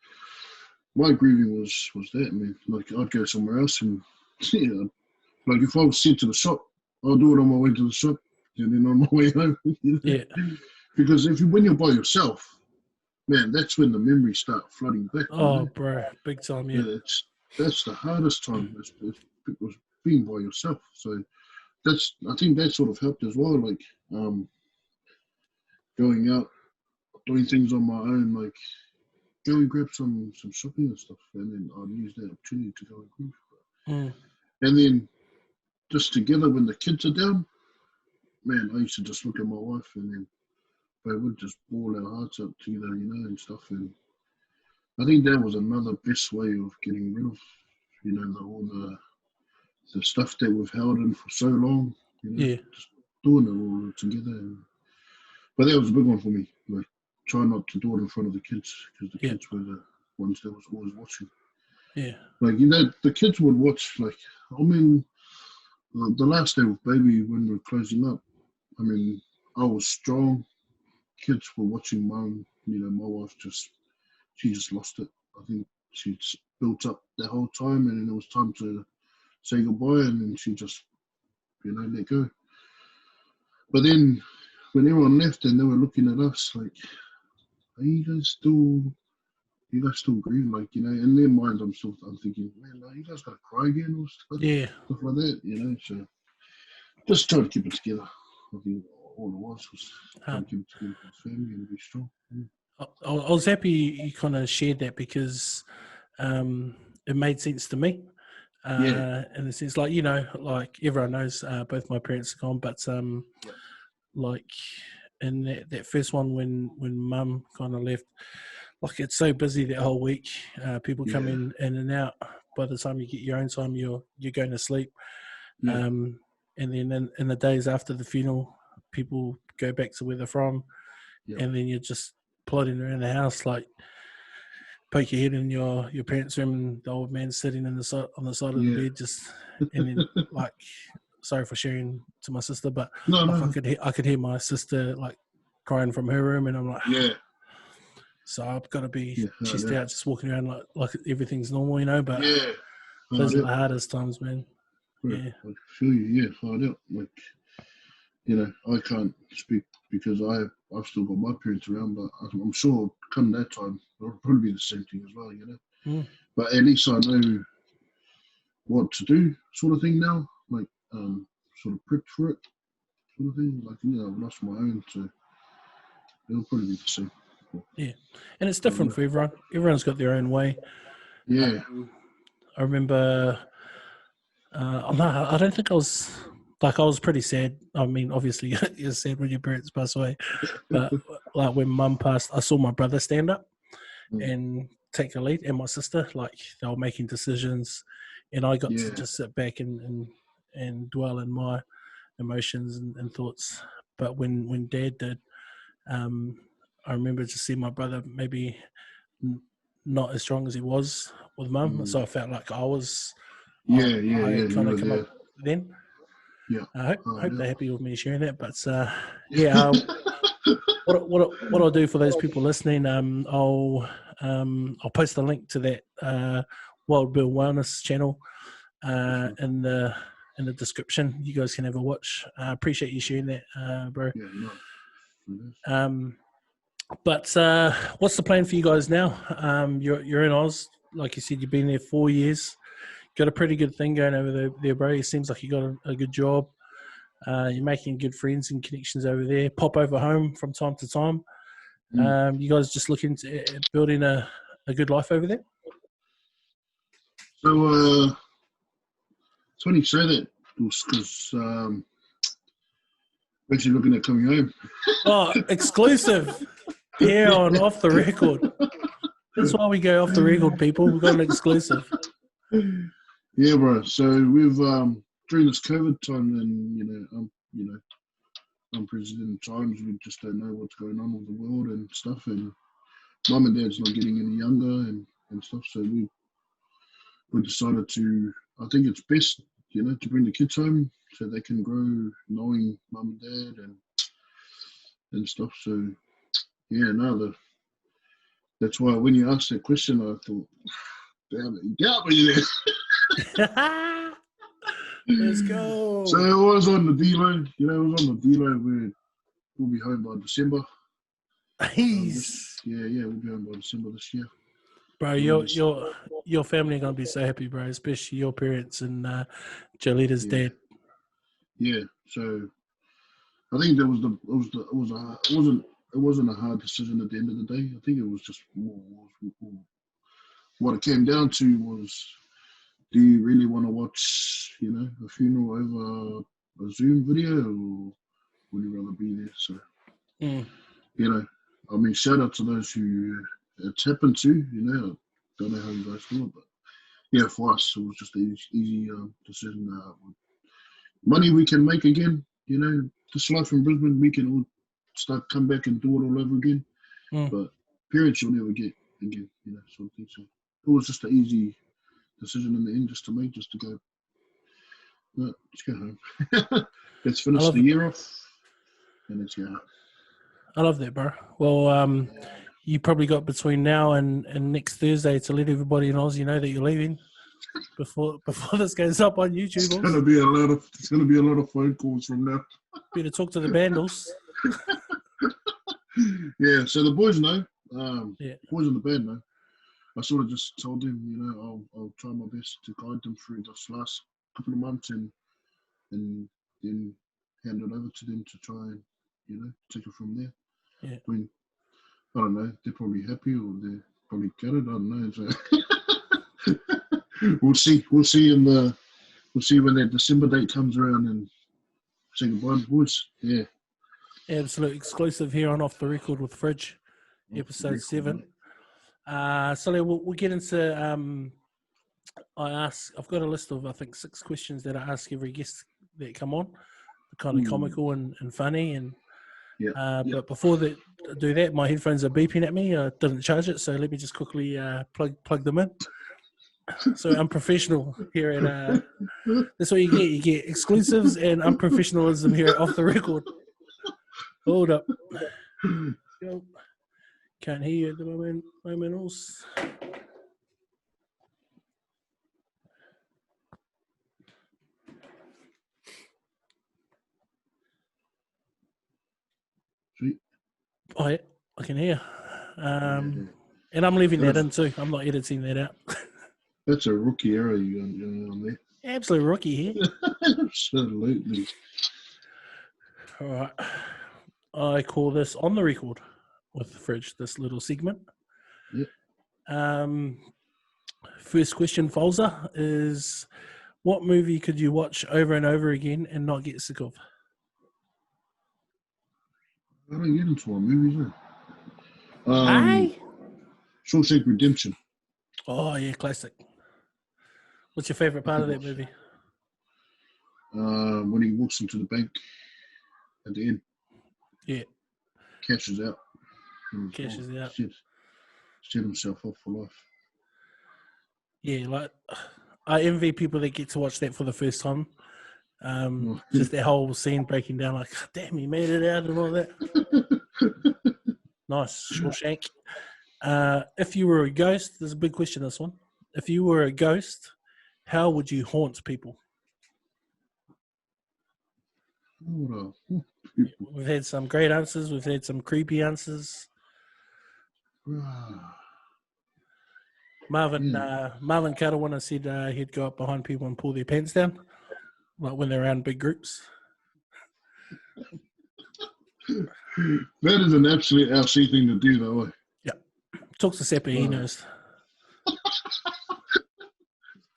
Speaker 2: my grieving was that, man. Like, I'd go somewhere else and, like if I was sent to the shop, I'll do it on my way to the shop and then on my way home.
Speaker 1: Yeah.
Speaker 2: Because when you're by yourself, man, that's when the memories start flooding back.
Speaker 1: Oh, bro, big time, yeah.
Speaker 2: That's the hardest time, was being by yourself. So I think that sort of helped as well, like going out, doing things on my own, like go and grab some shopping and stuff, and then I'd use that opportunity to go and grieve. And then just together when the kids are down, man, I used to just look at my wife and then they would just bawl our hearts out together, and stuff. And I think that was another best way of getting rid of, all the stuff that we've held in for so long. Just doing it all together. But that was a big one for me. Like, try not to do it in front of the kids, because the kids were the ones that was always watching.
Speaker 1: Yeah.
Speaker 2: Like, the kids would watch. Like, I mean, the last day with baby, when we were closing up, I mean, I was strong. Kids were watching mum. My wife she just lost it. I think she built up the whole time, and then it was time to say goodbye, and then she just, let go. But then when everyone left and they were looking at us like, are you guys still grieving? Like, in their minds, I'm thinking, man, are you guys gonna cry again or stuff like that, so just try to keep it together. I think all it was trying to keep it together for the family and be strong.
Speaker 1: I was happy you kind of shared that, because it made sense to me. In the sense, like, like everyone knows, both my parents are gone, but like in that first one when mum kind of left, like, it's so busy that whole week. People come in and out. By the time you get your own time, you're going to sleep. And then in the days after the funeral, people go back to where they're from, and then you're just plodding around the house, like, poke your head in your parents' room, and the old man sitting on the side of the bed, just, and then, like, sorry for sharing to my sister, but I could hear my sister, like, crying from her room, and I'm like, so I've got to be chest out, just walking around like everything's normal, but those are the hardest times, man.
Speaker 2: I feel you, hard out. Like, I can't speak because I've still got my parents around, but I'm sure come that time it'll probably be the same thing as well, But at least I know what to do, sort of thing now. Like, sort of prep for it, sort of thing. Like, I've lost my own, so it'll probably be the same.
Speaker 1: Yeah, and it's different for everyone. Everyone's got their own way.
Speaker 2: Yeah.
Speaker 1: I remember. I don't think I was like I was pretty sad. I mean, obviously you're sad when your parents pass away, but like when Mum passed, I saw my brother stand up and take the lead, and my sister, like they were making decisions, and I got to just sit back and dwell in my emotions and thoughts. But when Dad did, I remember just seeing my brother maybe not as strong as he was with Mum, so I felt like I was. I had kind of come up then.
Speaker 2: Yeah,
Speaker 1: I hope they're happy with me sharing that. But what I'll do for those people listening, I'll post a link to that Wild Bill Wellness channel in the description. You guys can have a watch. I appreciate you sharing that, bro.
Speaker 2: Yeah, no.
Speaker 1: But what's the plan for you guys now? You're in Oz, like you said. You've been there 4 years. Got a pretty good thing going over there, bro. It seems like you got a good job. You're making good friends and connections over there. Pop over home from time to time. You guys just looking at building a good life over there?
Speaker 2: So, it's funny you say that, because we're actually looking at coming home.
Speaker 1: Oh, exclusive here on Off the Record. That's why we go off the record, people. We've got an exclusive.
Speaker 2: Yeah, bro. So we've during this COVID time and unprecedented times, we just don't know what's going on with the world and stuff. And Mum and Dad's not getting any younger and stuff. So we decided to. I think it's best, to bring the kids home so they can grow knowing Mum and Dad and stuff. So yeah, that's why when you asked that question, I thought, damn it, you got me there.
Speaker 1: Let's go.
Speaker 2: So it was on the D-Lo, where we'll be home by December.
Speaker 1: Nice.
Speaker 2: We'll be home by December this year.
Speaker 1: Bro, your family are gonna be so happy, bro, especially your parents and Jolita's dad.
Speaker 2: Yeah, so I think it wasn't a hard decision at the end of the day. I think it was just more what it came down to was, do you really want to watch, a funeral over a Zoom video, or would you rather be there? So, I mean, shout out to those who it's happened to, don't know how you guys feel, but yeah, for us, it was just an easy decision. Money we can make again, this life in Brisbane, we can all come back and do it all over again. But parents you'll never get again, sort of thing. So it was just an easy decision in the end just to go, no, let's go home. Let's finish the year off and let's go home.
Speaker 1: I love that, bro. Well, you probably got between now and next Thursday to let everybody in Oz know that you're leaving before this goes up on YouTube. It's
Speaker 2: gonna be a lot of phone calls from now.
Speaker 1: Better talk to the Bandles.
Speaker 2: Yeah, so the boys know. Boys in the band know. I sort of just told them, I'll try my best to guide them through this last couple of months and then hand it over to them to try and, take it from there.
Speaker 1: Yeah.
Speaker 2: I mean, I don't know, they're probably happy or they're probably gutted, I don't know. So we'll see when that December date comes around and say goodbye to the boys. Yeah.
Speaker 1: Absolute exclusive here on Off the Record with Fridge, episode 7. So we'll get into. I've got a list of I think 6 questions that I ask every guest that come on, kind of comical and funny. And but before I do that, my headphones are beeping at me. I didn't charge it, so let me just quickly plug them in. So unprofessional here at. That's what you get. You get exclusives and unprofessionalism here at Off the Record. Hold up. Go. Can't hear you at the moment else.
Speaker 2: Sweet.
Speaker 1: Oh, yeah, I can hear. And I'm leaving that in too. I'm not editing that out.
Speaker 2: That's a rookie error you got on there.
Speaker 1: Absolute rookie here.
Speaker 2: Absolutely.
Speaker 1: All right. I call this On the Record with Fridge, this little segment.
Speaker 2: Yep.
Speaker 1: First question, Fouza, is What movie could you watch over and over again and not get sick of?
Speaker 2: I don't get into our movies,
Speaker 1: Aye.
Speaker 2: Shawshank Redemption.
Speaker 1: Oh, yeah, classic. What's your favourite part of that movie?
Speaker 2: When he walks into the bank at the end.
Speaker 1: Yeah.
Speaker 2: Cashes out.
Speaker 1: Cashes out.
Speaker 2: Set himself off for life.
Speaker 1: Yeah, like I envy people that get to watch that for the first time. Just that whole scene breaking down, like, damn, he made it out and all that. Nice, Shawshank. If you were a ghost, there's a big question, this one. If you were a ghost, how would you haunt people? We've had some great answers. We've had some creepy answers. Marvin Karawana said he'd go up behind people and pull their pants down, like when they're around big groups.
Speaker 2: That is an absolute LC thing to do, though.
Speaker 1: Yeah. Talks to Seppa, he knows.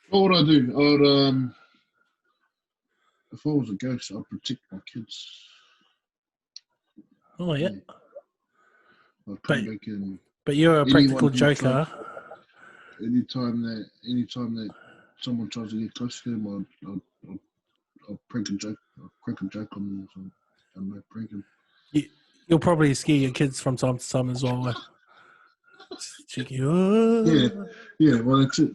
Speaker 2: What would I do? If I was a ghost, I'd protect my kids.
Speaker 1: Oh, yeah.
Speaker 2: I'd come back in.
Speaker 1: But you're a practical joker.
Speaker 2: Anytime that someone tries to get close to them, I'll prank a joke. I'll crack a joke on them or something. I might prank them.
Speaker 1: You'll probably scare your kids from time to time as well. Cheeky. Oh.
Speaker 2: Yeah. Well, that's it.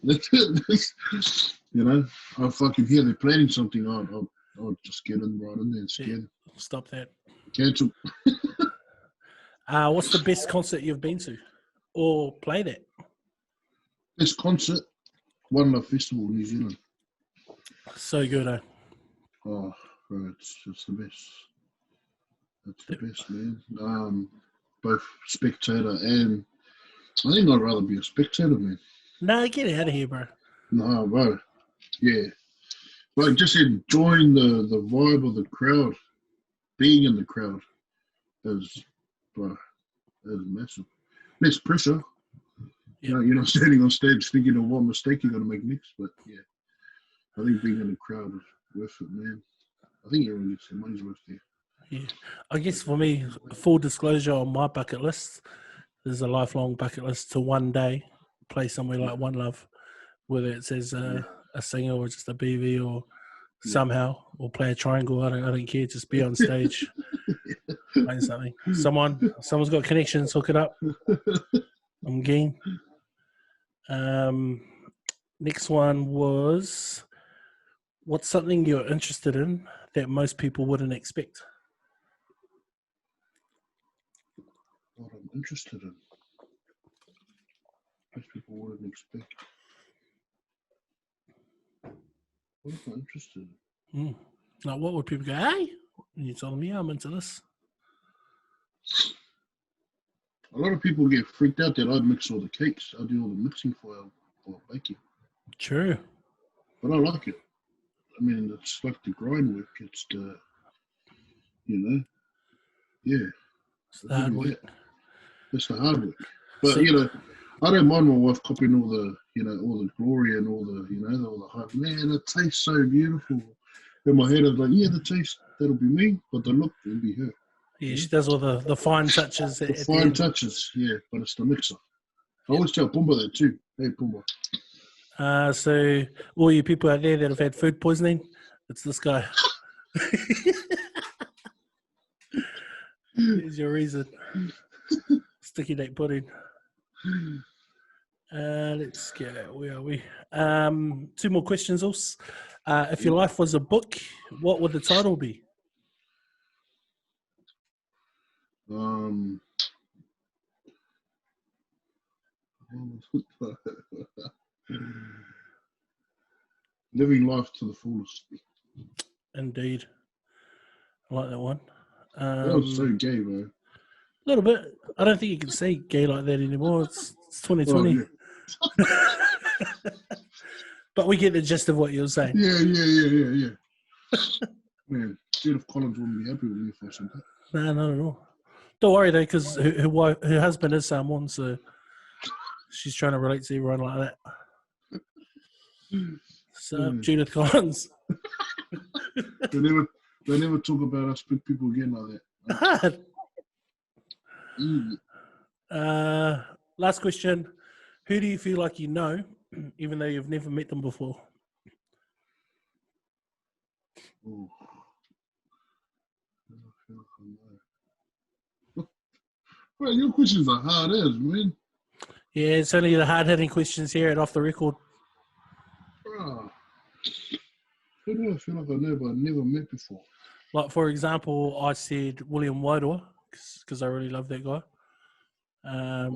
Speaker 2: You know, I fucking hear they're planning something. I'll just get in right in there and scare them.
Speaker 1: Stop that.
Speaker 2: Cancel.
Speaker 1: What's the best concert you've been to or played at?
Speaker 2: Best concert, One Love Festival in New Zealand.
Speaker 1: So good, eh?
Speaker 2: Oh, bro, it's the best. It's the best, man. Both spectator and I think I'd rather be a spectator, man.
Speaker 1: No, get out of here, bro.
Speaker 2: No, bro. Yeah. Like just enjoying the vibe of the crowd, being in the crowd is massive. Less pressure.
Speaker 1: Yep.
Speaker 2: You're not standing on stage thinking of what mistake you're going to make next. But yeah, I think being in the crowd is worth it, man. I think everyone gets their money's worth there.
Speaker 1: Yeah. I guess for me, full disclosure on my bucket list, there's a lifelong bucket list to one day play somewhere like One Love, whether it says a singer or just a BV or somehow, or play a triangle. I don't care. Just be on stage, playing something. Someone's got connections. Hook it up. I'm game. Next one was, what's something you're interested in that most people wouldn't expect?
Speaker 2: What I'm interested in. Most people wouldn't expect. What am I interested in?
Speaker 1: Like, what would people go, hey? And you tell them, yeah, I'm into this.
Speaker 2: A lot of people get freaked out that I mix all the cakes. I do all the mixing for baking.
Speaker 1: True.
Speaker 2: But I like it. I mean, it's like the grind work. It's the, yeah.
Speaker 1: It's the hard work.
Speaker 2: It's the hard work. But, I don't mind my wife copying all the, all the glory and all the, all the hype. Man, it tastes so beautiful. In my head, I'm like, yeah, the taste, that'll be me. But the look, it'll be her.
Speaker 1: Yeah, she does all the fine touches.
Speaker 2: The fine touches, yeah, but it's the mixer. I always tell Pumba that too. Hey, Pumba.
Speaker 1: So, all you people out there that have had food poisoning, it's this guy. Here's your reason. Sticky neck pudding. Let's go. Where are we? 2 more questions, Us. If your life was a book, what would the title be?
Speaker 2: Living life to the fullest.
Speaker 1: Indeed. I like that one.
Speaker 2: That was so gay, man.
Speaker 1: A little bit. I don't think you can say gay like that anymore. It's 2020. Oh, yeah. But we get the gist of what you're saying.
Speaker 2: Yeah. Man, Judith Collins wouldn't be happy with me if I said that.
Speaker 1: No, not at all. Don't worry though, because her husband is Samoan, so she's trying to relate to everyone like that. So, Judith Collins.
Speaker 2: They never talk about us big people again like that.
Speaker 1: Last question. Who do you feel like you know, even though you've never met them before?
Speaker 2: Oh. Well, your questions are hard as, man.
Speaker 1: Yeah, it's only the hard-hitting questions here at Off the Record.
Speaker 2: Who do I feel like I know but I've never met before?
Speaker 1: Like, for example, I said William Wairoa because I really love that guy.
Speaker 2: Yeah.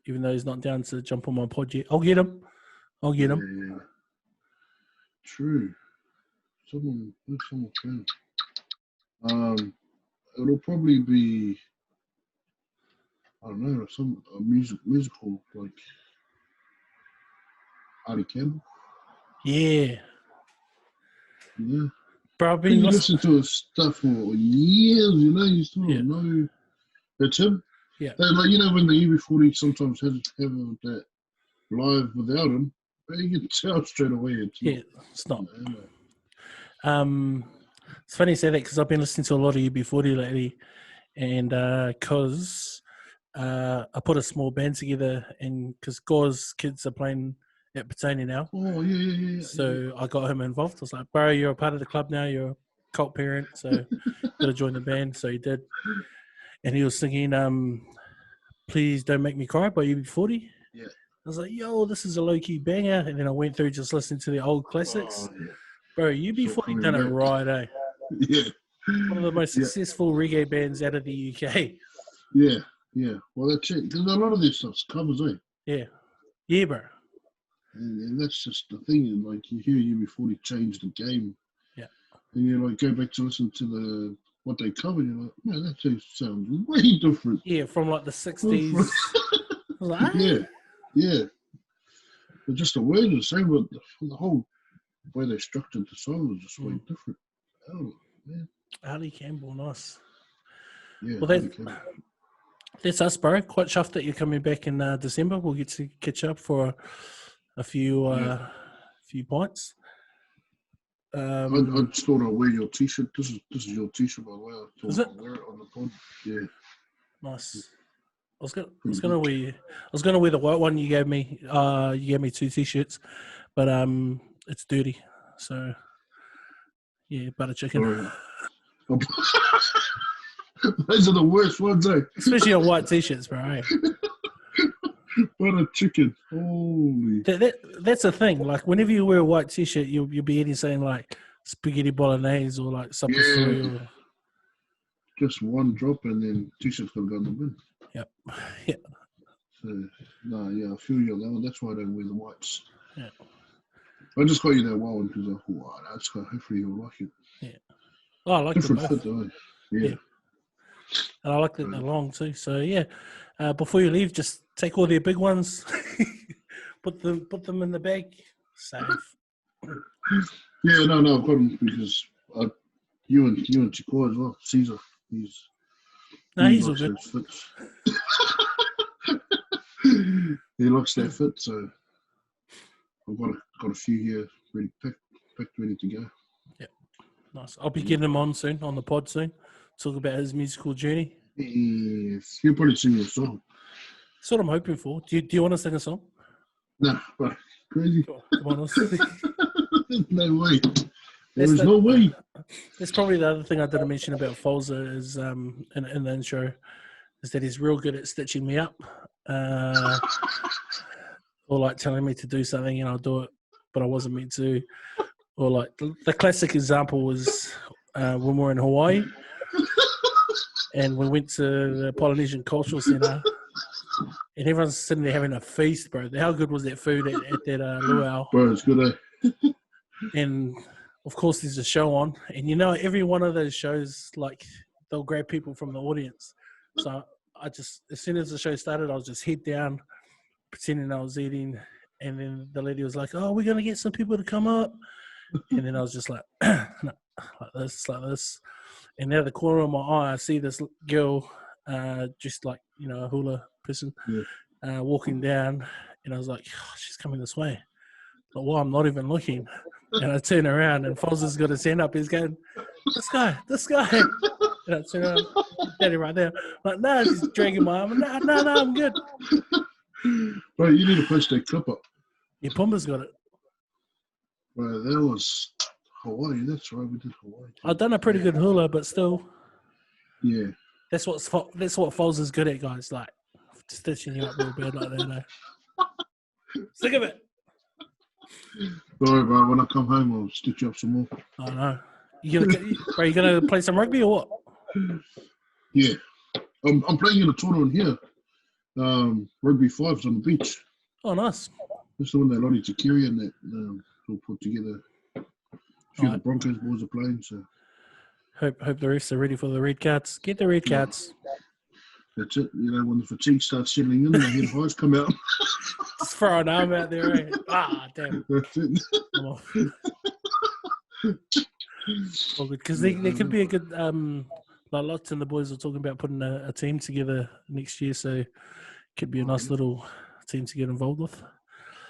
Speaker 1: Even though he's not down to jump on my pod yet. I'll get him.
Speaker 2: Yeah. True. Someone friend. It'll probably be, I don't know, a musical like Artie Campbell.
Speaker 1: Yeah.
Speaker 2: Yeah.
Speaker 1: Bro, I've been
Speaker 2: listening to his stuff for years, you still don't know. That's him.
Speaker 1: Yeah.
Speaker 2: Like, when the UB40 sometimes have that live without him, you can tell straight away
Speaker 1: it's not. It's funny you say that because I've been listening to a lot of UB40 lately, and because I put a small band together, and because Gore's kids are playing at Petone now.
Speaker 2: Oh, yeah.
Speaker 1: So I got him involved. I was like, bro, you're a part of the club now. You're a cult parent, so got to join the band. So he did. And he was singing Please Don't Make Me Cry by UB40.
Speaker 2: Yeah.
Speaker 1: I was like, yo, this is a low-key banger. And then I went through just listening to the old classics.
Speaker 2: Oh, yeah.
Speaker 1: Bro, UB40 done it right, eh?
Speaker 2: Yeah.
Speaker 1: One of the most successful reggae bands out of the UK.
Speaker 2: Yeah. Well, that's it. Because a lot of this stuff's covers, eh?
Speaker 1: Yeah, bro.
Speaker 2: And that's just the thing. Like, you hear UB40 change the game.
Speaker 1: Yeah.
Speaker 2: And you go back to listen to what they covered, you're like, man, that sounds way different.
Speaker 1: Yeah, from like the 60s. Like,
Speaker 2: yeah. But just the words are the same, but the whole way they structured the song was just way different. Oh, man.
Speaker 1: Ali Campbell, nice.
Speaker 2: Yeah,
Speaker 1: well, that's us, bro. Quite chuffed that you're coming back in December. We'll get to catch up for a few pints.
Speaker 2: I just thought I'd wear your T-shirt. This is your T-shirt, by the way. I thought I'd wear it on the pod. Yeah.
Speaker 1: Nice. I was gonna wear the white one you gave me. You gave me 2 T-shirts, but it's dirty. So yeah, butter chicken.
Speaker 2: Oh. Those are the worst ones, eh?
Speaker 1: Especially on white T-shirts, bro. Eh?
Speaker 2: Butter chicken. Holy.
Speaker 1: That's the thing. Like whenever you wear a white T-shirt, you'll be eating something like spaghetti bolagnese or like supper cereal.
Speaker 2: Just one drop and then T-shirt's gonna go in the bin.
Speaker 1: Yep. Yeah.
Speaker 2: So I feel you on that one. That's why I don't wear the whites.
Speaker 1: Yeah.
Speaker 2: I just got you that one because I thought, wow, that's good. Hopefully you'll like it.
Speaker 1: Yeah. Oh, I like
Speaker 2: different
Speaker 1: them both.
Speaker 2: fit though. Yeah.
Speaker 1: And I like that they're long too. So yeah. Before you leave, just take all their big ones, put them in the bag, safe.
Speaker 2: Yeah, no, I've got them because you and Chiko as well. Caesar, he's
Speaker 1: all good.
Speaker 2: Fits. He likes that fit, so I've got a few here ready picked, ready to go.
Speaker 1: Yeah, nice. I'll be getting him on soon on the pod soon. Talk about his musical journey.
Speaker 2: Yes, he'll probably sing a song.
Speaker 1: That's what I'm hoping for. Do you want to sing a song?
Speaker 2: Nah, but crazy.
Speaker 1: Come on,
Speaker 2: no way. There's no way.
Speaker 1: That's probably the other thing I didn't mention about Fouza is in the intro is that he's real good at stitching me up, or like telling me to do something and I'll do it, but I wasn't meant to. Or like the classic example was when we were in Hawaii and we went to the Polynesian Cultural Centre. And everyone's sitting there having a feast, bro. How good was that food at that luau?
Speaker 2: Bro, it's good, eh?
Speaker 1: And, of course, there's a show on. And, every one of those shows, like, they'll grab people from the audience. So I just, as soon as the show started, I was just head down, pretending I was eating. And then the lady was like, oh, we're going to get some people to come up. And then I was just like, no, like this. And out of the corner of my eye, I see this girl just like, a hula person walking down. And I was like, oh, she's coming this way. But while I'm not even looking, and I turn around and Fouza's got his hand up. He's going, this guy. And I turn around, Daddy right there. Like, no, he's dragging my arm. No, I'm good.
Speaker 2: Bro, you need to post that clip up.
Speaker 1: Yeah, Pumba's got it.
Speaker 2: Bro, that was Hawaii. That's right, we did Hawaii.
Speaker 1: I've done a pretty good hula, but still.
Speaker 2: Yeah.
Speaker 1: That's what Fouza's good at, guys. Like, stitching you up real bad like that. Sick of it.
Speaker 2: Sorry, bro. When I come home, I'll stitch you up some more.
Speaker 1: I know. You gonna play some rugby or what?
Speaker 2: Yeah. I'm playing in a tournament here. Rugby fives on the beach.
Speaker 1: Oh, nice.
Speaker 2: That's the one that Lottie Takiri and that will put together. A few of the Broncos boys are playing, so.
Speaker 1: Hope the refs are ready for the red cards. Get the red cards.
Speaker 2: That's it. You know, when the fatigue starts settling in, the head highs come out.
Speaker 1: Just throw an arm out there, eh? Damn.
Speaker 2: That's it.
Speaker 1: I'm off. Well, because there could be a good like Lots and the boys are talking about putting a team together next year, so could be a nice little team to get involved with.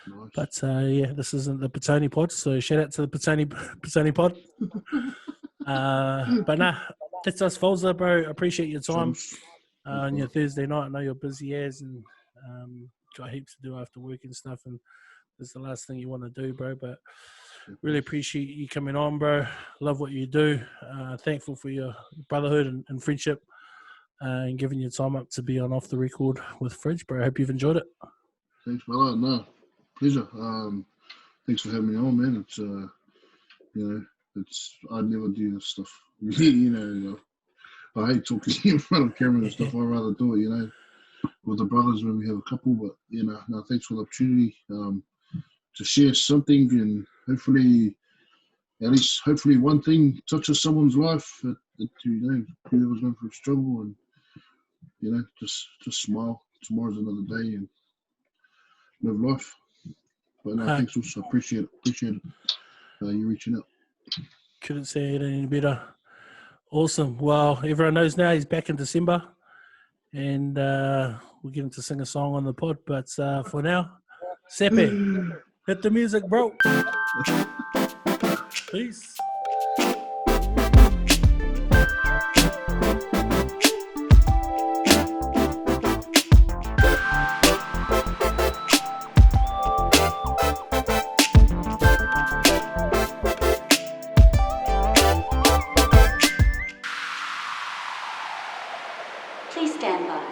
Speaker 2: Nice.
Speaker 1: But yeah, this isn't the Petone pod, so shout out to the Petone pod. But nah, that's us, Fouza, bro. Appreciate your time on your Thursday night. I know you're busy as and got heaps to do after work and stuff, and it's the last thing you want to do, bro. But really appreciate you coming on, bro. Love what you do. Thankful for your brotherhood and friendship and giving your time up to be on Off the Record with Fridge, bro. I hope you've enjoyed it.
Speaker 2: Thanks, brother. No, pleasure. Thanks for having me on, man. It's I'd never do this stuff. I hate talking in front of camera and stuff. I'd rather do it, with the brothers when we have a couple. But no, thanks for the opportunity to share something, and hopefully one thing touches someone's life. Whoever's going through a struggle, and just smile. Tomorrow's another day, and live life. But no, thanks also. Appreciate it. You reaching out.
Speaker 1: Couldn't say it any better. Awesome. Well, everyone knows now he's back in December, and we'll get him to sing a song on the pod. But for now, Sepe, hit the music, bro. Peace.
Speaker 3: Please stand by.